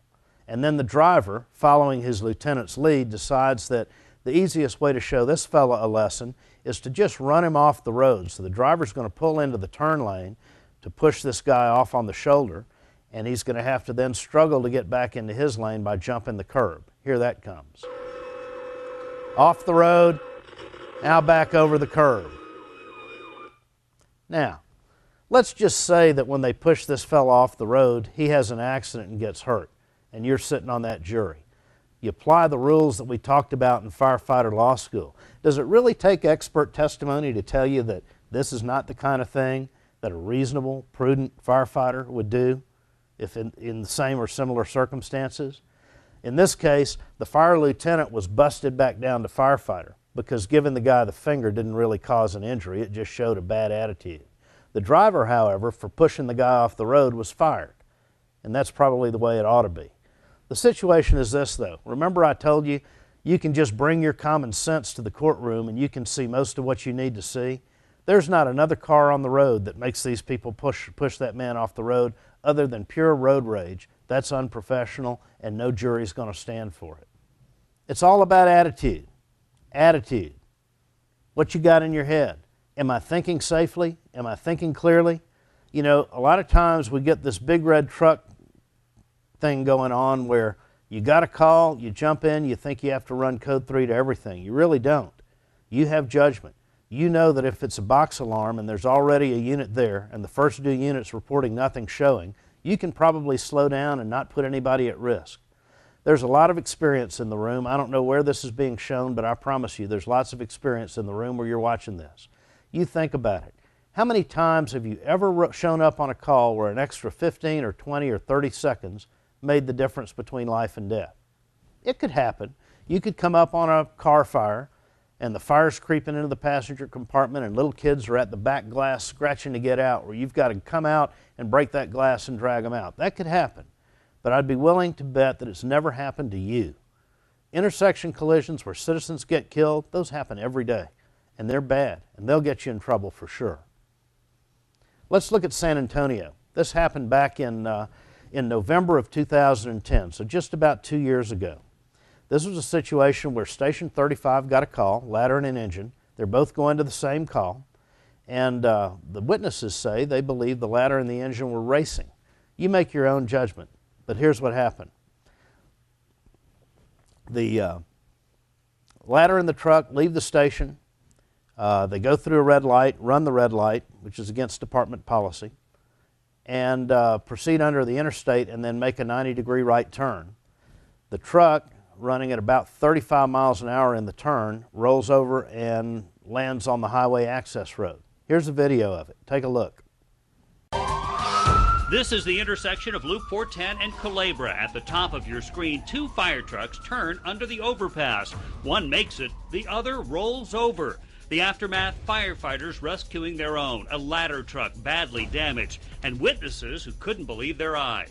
And then the driver, following his lieutenant's lead, decides that the easiest way to show this fella a lesson is to just run him off the road. So the driver's going to pull into the turn lane to push this guy off on the shoulder, and he's going to have to then struggle to get back into his lane by jumping the curb. Here that comes. Off the road, now back over the curb. Now, let's just say that when they push this fella off the road, he has an accident and gets hurt, and you're sitting on that jury. You apply the rules that we talked about in firefighter law school. Does it really take expert testimony to tell you that this is not the kind of thing that a reasonable, prudent firefighter would do if in the same or similar circumstances? In this case, the fire lieutenant was busted back down to firefighter because giving the guy the finger didn't really cause an injury. It just showed a bad attitude. The driver, however, for pushing the guy off the road was fired, and that's probably the way it ought to be. The situation is this, though. Remember I told you, you can just bring your common sense to the courtroom and you can see most of what you need to see. There's not another car on the road that makes these people push that man off the road other than pure road rage. That's unprofessional, and no jury's going to stand for it. It's all about attitude. Attitude. What you got in your head. Am I thinking safely? Am I thinking clearly? You know, a lot of times we get this big red truck thing going on where you got a call, you jump in, you think you have to run code 3 to everything. You really don't. You have judgment. You know that if it's a box alarm and there's already a unit there and the first 2 units reporting nothing showing, you can probably slow down and not put anybody at risk. There's a lot of experience in the room. I don't know where this is being shown, but I promise you there's lots of experience in the room where you're watching this. You think about it. How many times have you ever shown up on a call where an extra 15 or 20 or 30 seconds made the difference between life and death? It could happen. You could come up on a car fire and the fire's creeping into the passenger compartment and little kids are at the back glass scratching to get out, where you've got to come out and break that glass and drag them out. That could happen, but I'd be willing to bet that it's never happened to you. Intersection collisions where citizens get killed, those happen every day, and they're bad, and they'll get you in trouble for sure. Let's look at San Antonio. This happened back in November of 2010, so just about 2 years ago. This was a situation where Station 35 got a call, ladder and an engine. They're both going to the same call, and the witnesses say they believe the ladder and the engine were racing. You make your own judgment, but here's what happened. The ladder in the truck, leave the station. They go through a red light, run the red light, which is against department policy, and proceed under the interstate and then make a 90-degree right turn. The truck, running at about 35 miles an hour in the turn, rolls over and lands on the highway access road. Here's a video of it. Take a look. This is the intersection of Loop 410 and Culebra. At the top of your screen, two fire trucks turn under the overpass. One makes it, the other rolls over. The aftermath, firefighters rescuing their own, a ladder truck badly damaged, and witnesses who couldn't believe their eyes.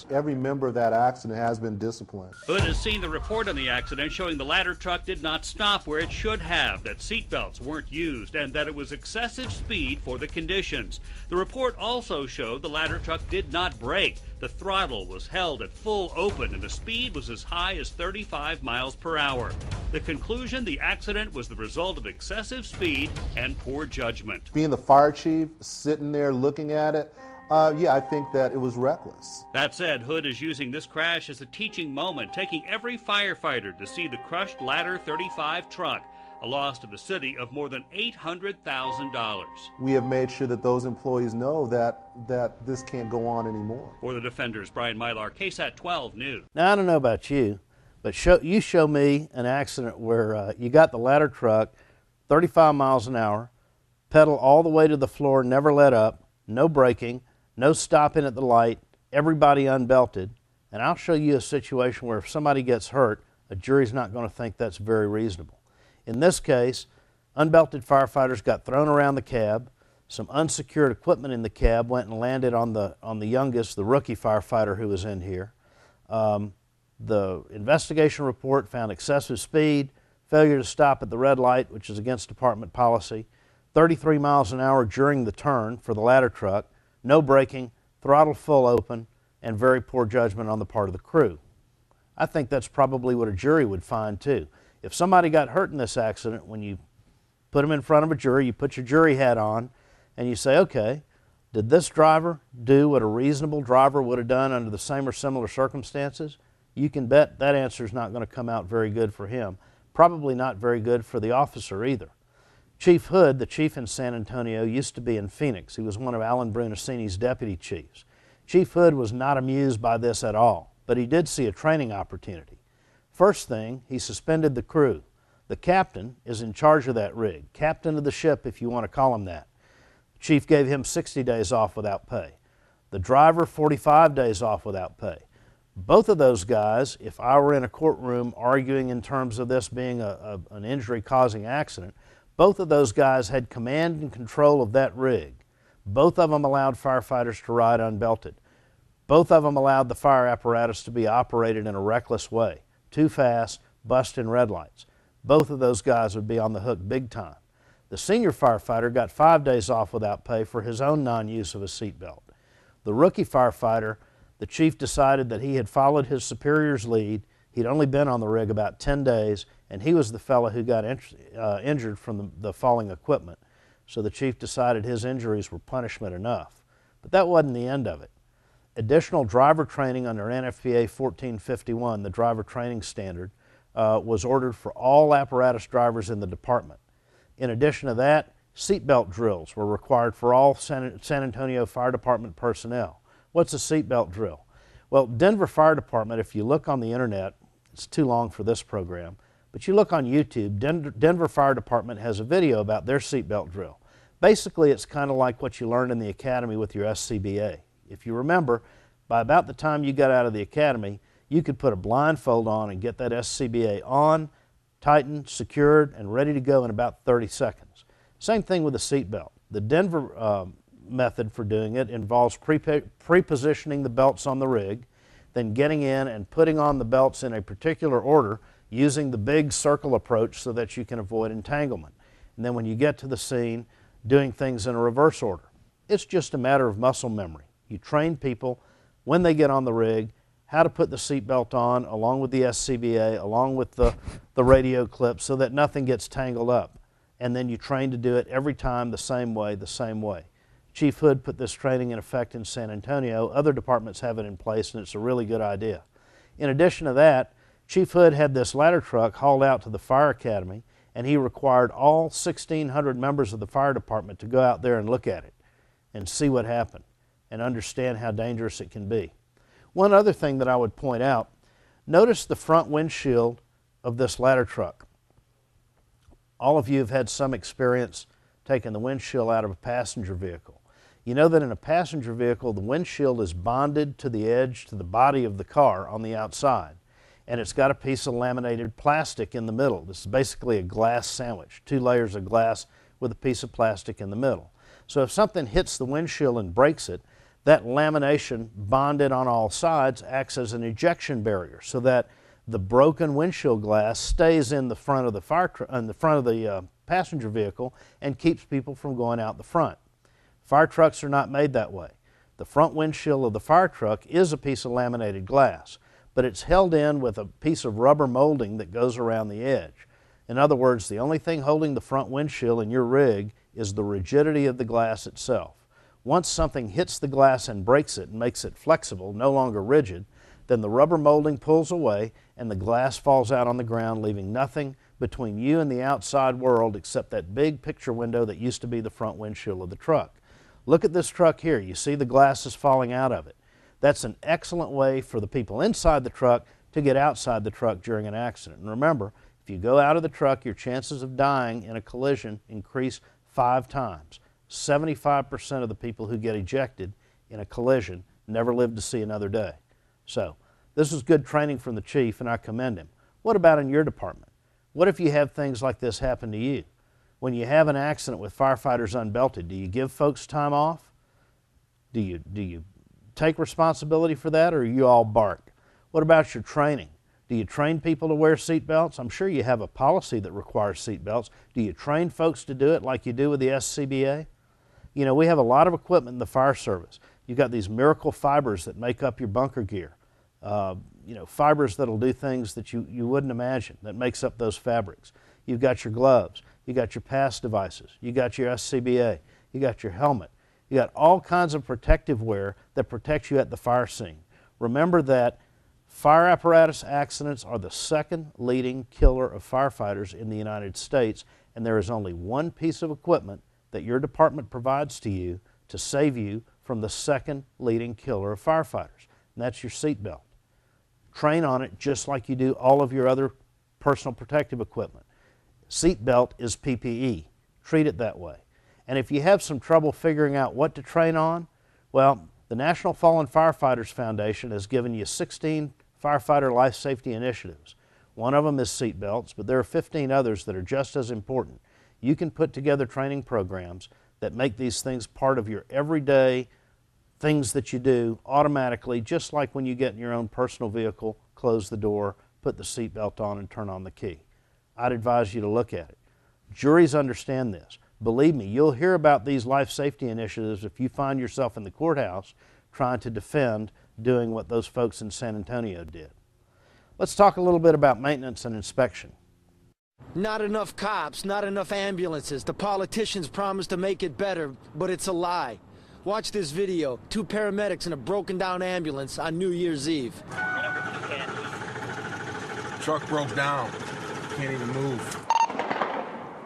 Every member of that accident has been disciplined. Hood has seen the report on the accident showing the ladder truck did not stop where it should have, that seatbelts weren't used, and that it was excessive speed for the conditions. The report also showed the ladder truck did not brake. The throttle was held at full open and the speed was as high as 35 miles per hour. The conclusion, the accident was the result of excessive speed and poor judgment. Being the fire chief, sitting there looking at it, yeah, I think that it was reckless. That said, Hood is using this crash as a teaching moment, taking every firefighter to see the crushed Ladder 35 truck, a loss to the city of more than $800,000. We have made sure that those employees know that this can't go on anymore. For the Defenders, Brian Mylar, KSAT 12 News. Now, I don't know about you, but you show me an accident where you got the ladder truck 35 miles an hour, pedal all the way to the floor, never let up, no braking, no stopping at the light, everybody unbelted, and I'll show you a situation where if somebody gets hurt, a jury's not going to think that's very reasonable. In this case, unbelted firefighters got thrown around the cab. Some unsecured equipment in the cab went and landed on the youngest, the rookie firefighter who was in here. The investigation report found excessive speed, failure to stop at the red light, which is against department policy, 33 miles an hour during the turn for the ladder truck, no braking, throttle full open, and very poor judgment on the part of the crew. I think that's probably what a jury would find too. If somebody got hurt in this accident, when you put them in front of a jury, you put your jury hat on, and you say, okay, did this driver do what a reasonable driver would have done under the same or similar circumstances? You can bet that answer is not going to come out very good for him. Probably not very good for the officer either. Chief Hood, the chief in San Antonio, used to be in Phoenix. He was one of Alan Brunacini's deputy chiefs. Chief Hood was not amused by this at all, but he did see a training opportunity. First thing, he suspended the crew. The captain is in charge of that rig, captain of the ship if you want to call him that. The chief gave him 60 days off without pay. The driver, 45 days off without pay. Both of those guys, if I were in a courtroom arguing in terms of this being an injury-causing accident, both of those guys had command and control of that rig. Both of them allowed firefighters to ride unbelted. Both of them allowed the fire apparatus to be operated in a reckless way. Too fast, busting red lights. Both of those guys would be on the hook big time. The senior firefighter got 5 days off without pay for his own non-use of a seatbelt. The rookie firefighter, the chief decided that he had followed his superior's lead. He'd only been on the rig about 10 days, and he was the fellow who got injured from the falling equipment. So the chief decided his injuries were punishment enough. But that wasn't the end of it. Additional driver training under NFPA 1451, the driver training standard, was ordered for all apparatus drivers in the department. In addition to that, seatbelt drills were required for all San Antonio Fire Department personnel. What's a seatbelt drill? Well, Denver Fire Department, if you look on the internet, it's too long for this program, but you look on YouTube, Denver Fire Department has a video about their seatbelt drill. Basically, it's kind of like what you learned in the academy with your SCBA. If you remember, by about the time you got out of the academy, you could put a blindfold on and get that SCBA on, tightened, secured, and ready to go in about 30 seconds. Same thing with the seatbelt. The Denver method for doing it involves pre-positioning the belts on the rig, then getting in and putting on the belts in a particular order using the big circle approach so that you can avoid entanglement. And then when you get to the scene, doing things in a reverse order. It's just a matter of muscle memory. You train people when they get on the rig how to put the seatbelt on along with the SCBA, along with the radio clip so that nothing gets tangled up. And then you train to do it every time the same way. Chief Hood put this training in effect in San Antonio. Other departments have it in place and it's a really good idea. In addition to that, Chief Hood had this ladder truck hauled out to the fire academy, and he required all 1,600 members of the fire department to go out there and look at it and see what happened and understand how dangerous it can be. One other thing that I would point out, notice the front windshield of this ladder truck. All of you have had some experience taking the windshield out of a passenger vehicle. You know that in a passenger vehicle, the windshield is bonded to the edge, to the body of the car on the outside, and it's got a piece of laminated plastic in the middle. This is basically a glass sandwich, 2 layers of glass with a piece of plastic in the middle. So if something hits the windshield and breaks it, that lamination bonded on all sides acts as an ejection barrier so that the broken windshield glass stays in the front of the passenger vehicle and keeps people from going out the front. Fire trucks are not made that way. The front windshield of the fire truck is a piece of laminated glass, but it's held in with a piece of rubber molding that goes around the edge. In other words, the only thing holding the front windshield in your rig is the rigidity of the glass itself. Once something hits the glass and breaks it and makes it flexible, no longer rigid, then the rubber molding pulls away and the glass falls out on the ground, leaving nothing between you and the outside world except that big picture window that used to be the front windshield of the truck. Look at this truck here. You see the glasses falling out of it. That's an excellent way for the people inside the truck to get outside the truck during an accident. And remember, if you go out of the truck, your chances of dying in a collision increase 5 times. 75% of the people who get ejected in a collision never live to see another day. So this is good training from the chief, and I commend him. What about in your department? What if you have things like this happen to you? When you have an accident with firefighters unbelted, do you give folks time off? Do you take responsibility for that, or you all bark? What about your training? Do you train people to wear seat belts? I'm sure you have a policy that requires seat belts. Do you train folks to do it like you do with the SCBA? You know, we have a lot of equipment in the fire service. You've got these miracle fibers that make up your bunker gear. Fibers that'll do things that you wouldn't imagine, that makes up those fabrics. You've got your gloves. You got your pass devices. You got your SCBA. You got your helmet. You got all kinds of protective wear that protects you at the fire scene. Remember that fire apparatus accidents are the 2nd leading killer of firefighters in the United States, and there is only one piece of equipment that your department provides to you to save you from the 2nd leading killer of firefighters, and that's your seat belt. Train on it just like you do all of your other personal protective equipment. Seat belt is PPE. Treat it that way. And if you have some trouble figuring out what to train on, well, the National Fallen Firefighters Foundation has given you 16 firefighter life safety initiatives. One of them is seat belts, but there are 15 others that are just as important. You can put together training programs that make these things part of your everyday things that you do automatically, just like when you get in your own personal vehicle, close the door, put the seat belt on, and turn on the key. I'd advise you to look at it. Juries understand this. Believe me, you'll hear about these life safety initiatives if you find yourself in the courthouse trying to defend doing what those folks in San Antonio did. Let's talk a little bit about maintenance and inspection. Not enough cops, not enough ambulances. The politicians promise to make it better, but it's a lie. Watch this video. 2 paramedics in a broken down ambulance on New Year's Eve. Truck broke down. Can't even move.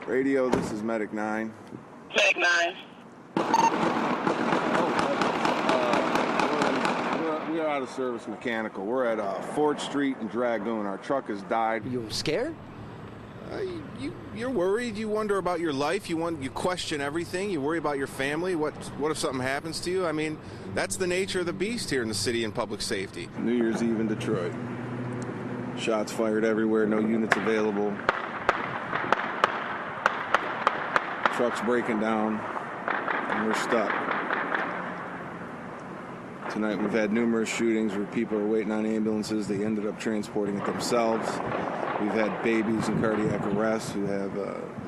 Radio, this is Medic 9. Medic 9. We're out of service mechanical. We're at 4th Street and Dragoon. Our truck has died. You scared? You're worried. You wonder about your life. You question everything. You worry about your family. What if something happens to you? I mean, that's the nature of the beast here in the city and public safety. New Year's Eve in Detroit. Shots fired everywhere. No units available. Truck's breaking down, and we're stuck. Tonight we've had numerous shootings where people are waiting on ambulances. They ended up transporting it themselves. We've had babies in cardiac arrest who have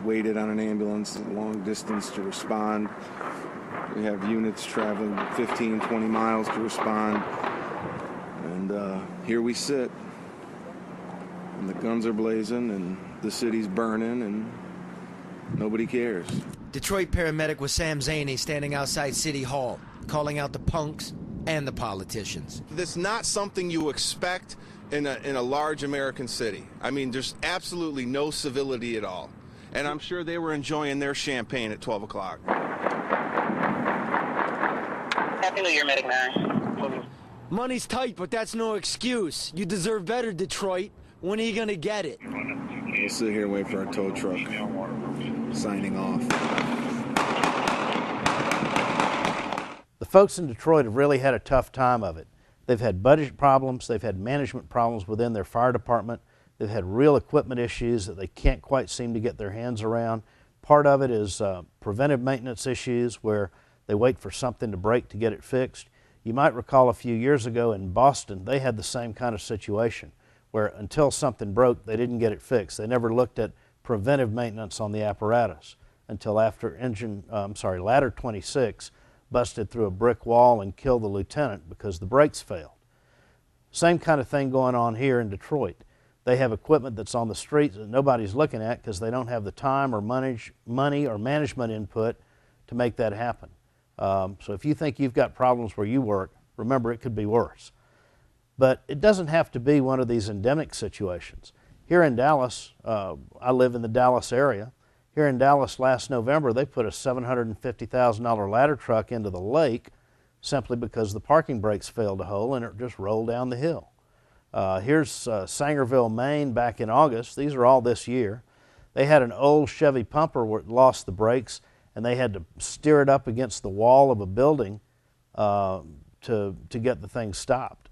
waited on an ambulance a long distance to respond. We have units traveling 15, 20 miles to respond. And here we sit. And the guns are blazing, and the city's burning, and nobody cares. Detroit paramedic was Sam Zaney standing outside City Hall, calling out the punks and the politicians. That's not something you expect in a large American city. I mean, there's absolutely no civility at all. And I'm sure they were enjoying their champagne at 12 o'clock. Happy New Year, Medic 9. Money's tight, but that's no excuse. You deserve better, Detroit. When are you gonna get it? We'll sit here and wait for our tow truck. Signing off. The folks in Detroit have really had a tough time of it. They've had budget problems, they've had management problems within their fire department, they've had real equipment issues that they can't quite seem to get their hands around. Part of it is preventive maintenance issues where they wait for something to break to get it fixed. You might recall a few years ago in Boston, they had the same kind of situation where until something broke, they didn't get it fixed. They never looked at preventive maintenance on the apparatus until after ladder 26 busted through a brick wall and killed the lieutenant because the brakes failed. Same kind of thing going on here in Detroit. They have equipment that's on the streets that nobody's looking at because they don't have the time or money or management input to make that happen. So if you think you've got problems where you work, remember it could be worse. But it doesn't have to be one of these endemic situations. Here in Dallas, I live in the Dallas area. Here in Dallas last November, they put a $750,000 ladder truck into the lake simply because the parking brakes failed to hold and it just rolled down the hill. Here's Sangerville, Maine back in August. These are all this year. They had an old Chevy pumper where it lost the brakes and they had to steer it up against the wall of a building to get the thing stopped.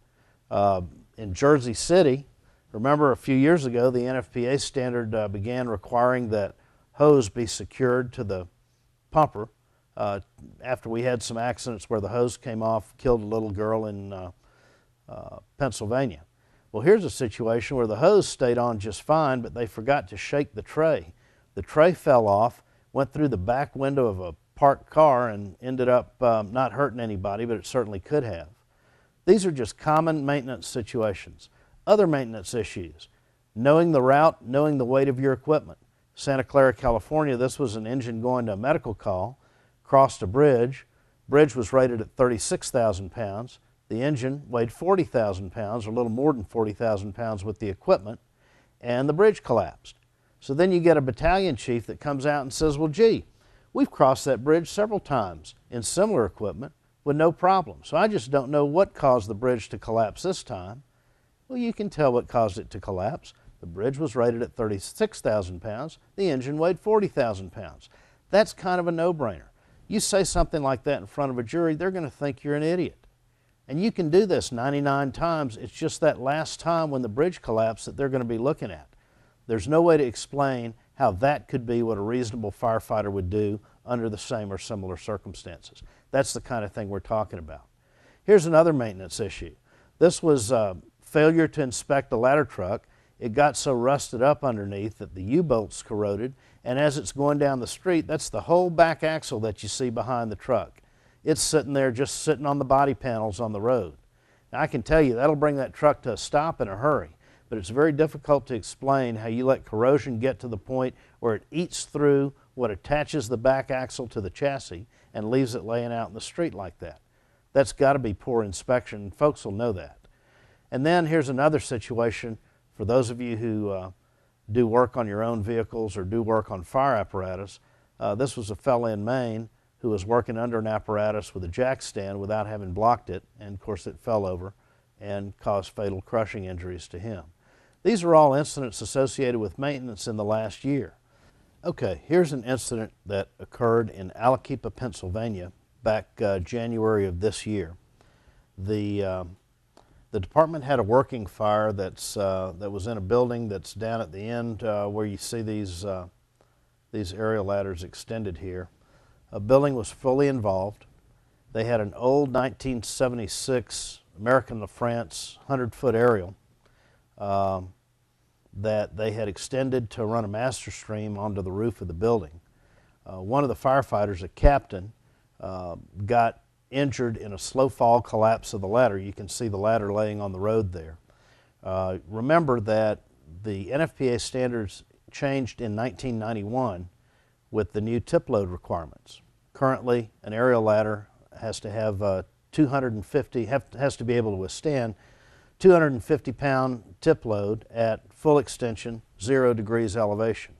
In Jersey City, remember a few years ago, the NFPA standard began requiring that hose be secured to the pumper after we had some accidents where the hose came off, killed a little girl in Pennsylvania. Well, here's a situation where the hose stayed on just fine, but they forgot to shake the tray. The tray fell off, went through the back window of a parked car and ended up not hurting anybody, but it certainly could have. These are just common maintenance situations. Other maintenance issues, knowing the route, knowing the weight of your equipment. Santa Clara, California, this was an engine going to a medical call, crossed a bridge. Bridge was rated at 36,000 pounds. The engine weighed 40,000 pounds, or a little more than 40,000 pounds with the equipment, and the bridge collapsed. So then you get a battalion chief that comes out and says, well, gee, we've crossed that bridge several times in similar equipment with no problem. So I just don't know what caused the bridge to collapse this time. Well, you can tell what caused it to collapse. The bridge was rated at 36,000 pounds. The engine weighed 40,000 pounds. That's kind of a no-brainer. You say something like that in front of a jury, they're going to think you're an idiot. And you can do this 99 times. It's just that last time when the bridge collapsed that they're going to be looking at. There's no way to explain how that could be what a reasonable firefighter would do under the same or similar circumstances. That's the kind of thing we're talking about. Here's another maintenance issue. This was failure to inspect a ladder truck. It got so rusted up underneath that the U-bolts corroded, and as it's going down the street, that's the whole back axle that you see behind the truck. It's sitting there just sitting on the body panels on the road. Now, I can tell you that'll bring that truck to a stop in a hurry, but it's very difficult to explain how you let corrosion get to the point where it eats through what attaches the back axle to the chassis and leaves it laying out in the street like that. That's got to be poor inspection, and folks will know that. And then here's another situation for those of you who do work on your own vehicles or do work on fire apparatus. This was a fellow in Maine who was working under an apparatus with a jack stand without having blocked it, and of course it fell over and caused fatal crushing injuries to him. These are all incidents associated with maintenance in the last year. Okay, here's an incident that occurred in Aliquippa, Pennsylvania back January of this year. The department had a working fire that was in a building that's down at the end where you see these aerial ladders extended here. A building was fully involved. They had an old 1976 American LaFrance 100-foot aerial that they had extended to run a master stream onto the roof of the building. One of the firefighters, a captain, got injured in a slow fall collapse of the ladder. You can see the ladder laying on the road there. Remember that the NFPA standards changed in 1991 with the new tip load requirements. Currently, an aerial ladder has to have has to be able to withstand 250-pound tip load at full extension, 0 degrees elevation.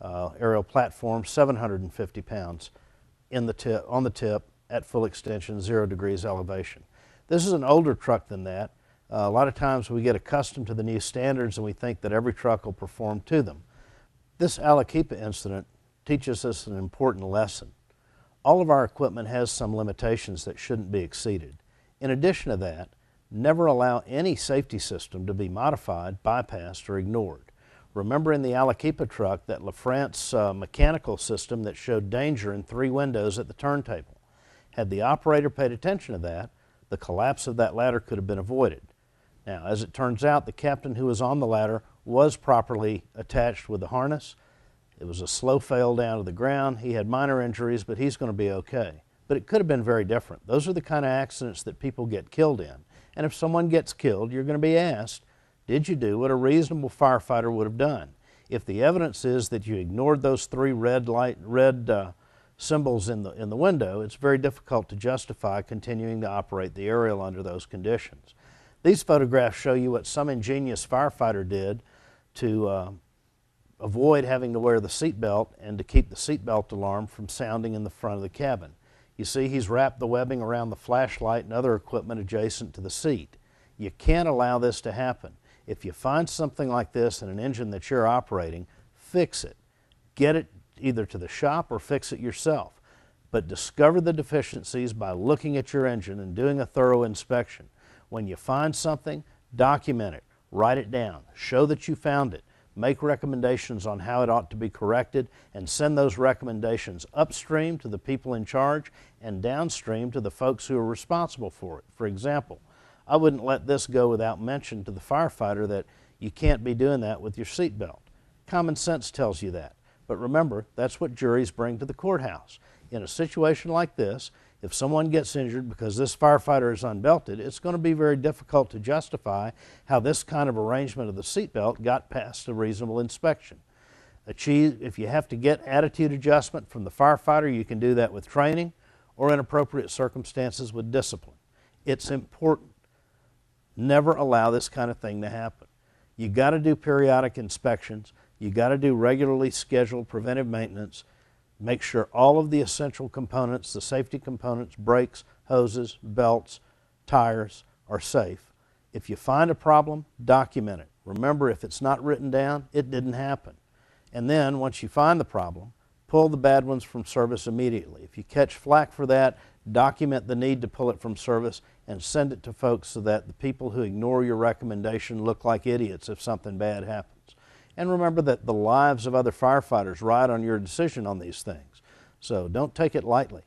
Aerial platform, 750 pounds on the tip at full extension, 0 degrees elevation. This is an older truck than that. A lot of times we get accustomed to the new standards and we think that every truck will perform to them. This Alaquipa incident teaches us an important lesson. All of our equipment has some limitations that shouldn't be exceeded. In addition to that, never allow any safety system to be modified, bypassed, or ignored. Remember in the Alaquipa truck that LaFrance mechanical system that showed danger in 3 windows at the turntable. Had the operator paid attention to that, the collapse of that ladder could have been avoided. Now, as it turns out, the captain who was on the ladder was properly attached with the harness. It was a slow fail down to the ground. He had minor injuries, but he's going to be okay. But it could have been very different. Those are the kind of accidents that people get killed in. And if someone gets killed, you're going to be asked, did you do what a reasonable firefighter would have done? If the evidence is that you ignored those 3 red symbols in the window, it's very difficult to justify continuing to operate the aerial under those conditions. These photographs show you what some ingenious firefighter did to avoid having to wear the seatbelt and to keep the seatbelt alarm from sounding in the front of the cabin. You see he's wrapped the webbing around the flashlight and other equipment adjacent to the seat. You can't allow this to happen. If you find something like this in an engine that you're operating, fix it. Get it either to the shop or fix it yourself. But discover the deficiencies by looking at your engine and doing a thorough inspection. When you find something, document it, write it down, show that you found it, make recommendations on how it ought to be corrected, and send those recommendations upstream to the people in charge and downstream to the folks who are responsible for it. For example, I wouldn't let this go without mention to the firefighter that you can't be doing that with your seatbelt. Common sense tells you that. But remember, that's what juries bring to the courthouse. In a situation like this, if someone gets injured because this firefighter is unbelted, it's going to be very difficult to justify how this kind of arrangement of the seatbelt got past a reasonable inspection. If you have to get attitude adjustment from the firefighter, you can do that with training or in appropriate circumstances with discipline. It's important. Never allow this kind of thing to happen. You got to do periodic inspections. You got to do regularly scheduled preventive maintenance. Make sure all of the essential components, the safety components, brakes, hoses, belts, tires, are safe. If you find a problem, document it. Remember, if it's not written down, it didn't happen. And then, once you find the problem, pull the bad ones from service immediately. If you catch flack for that, document the need to pull it from service and send it to folks so that the people who ignore your recommendation look like idiots if something bad happens. And remember that the lives of other firefighters ride on your decision on these things. So don't take it lightly.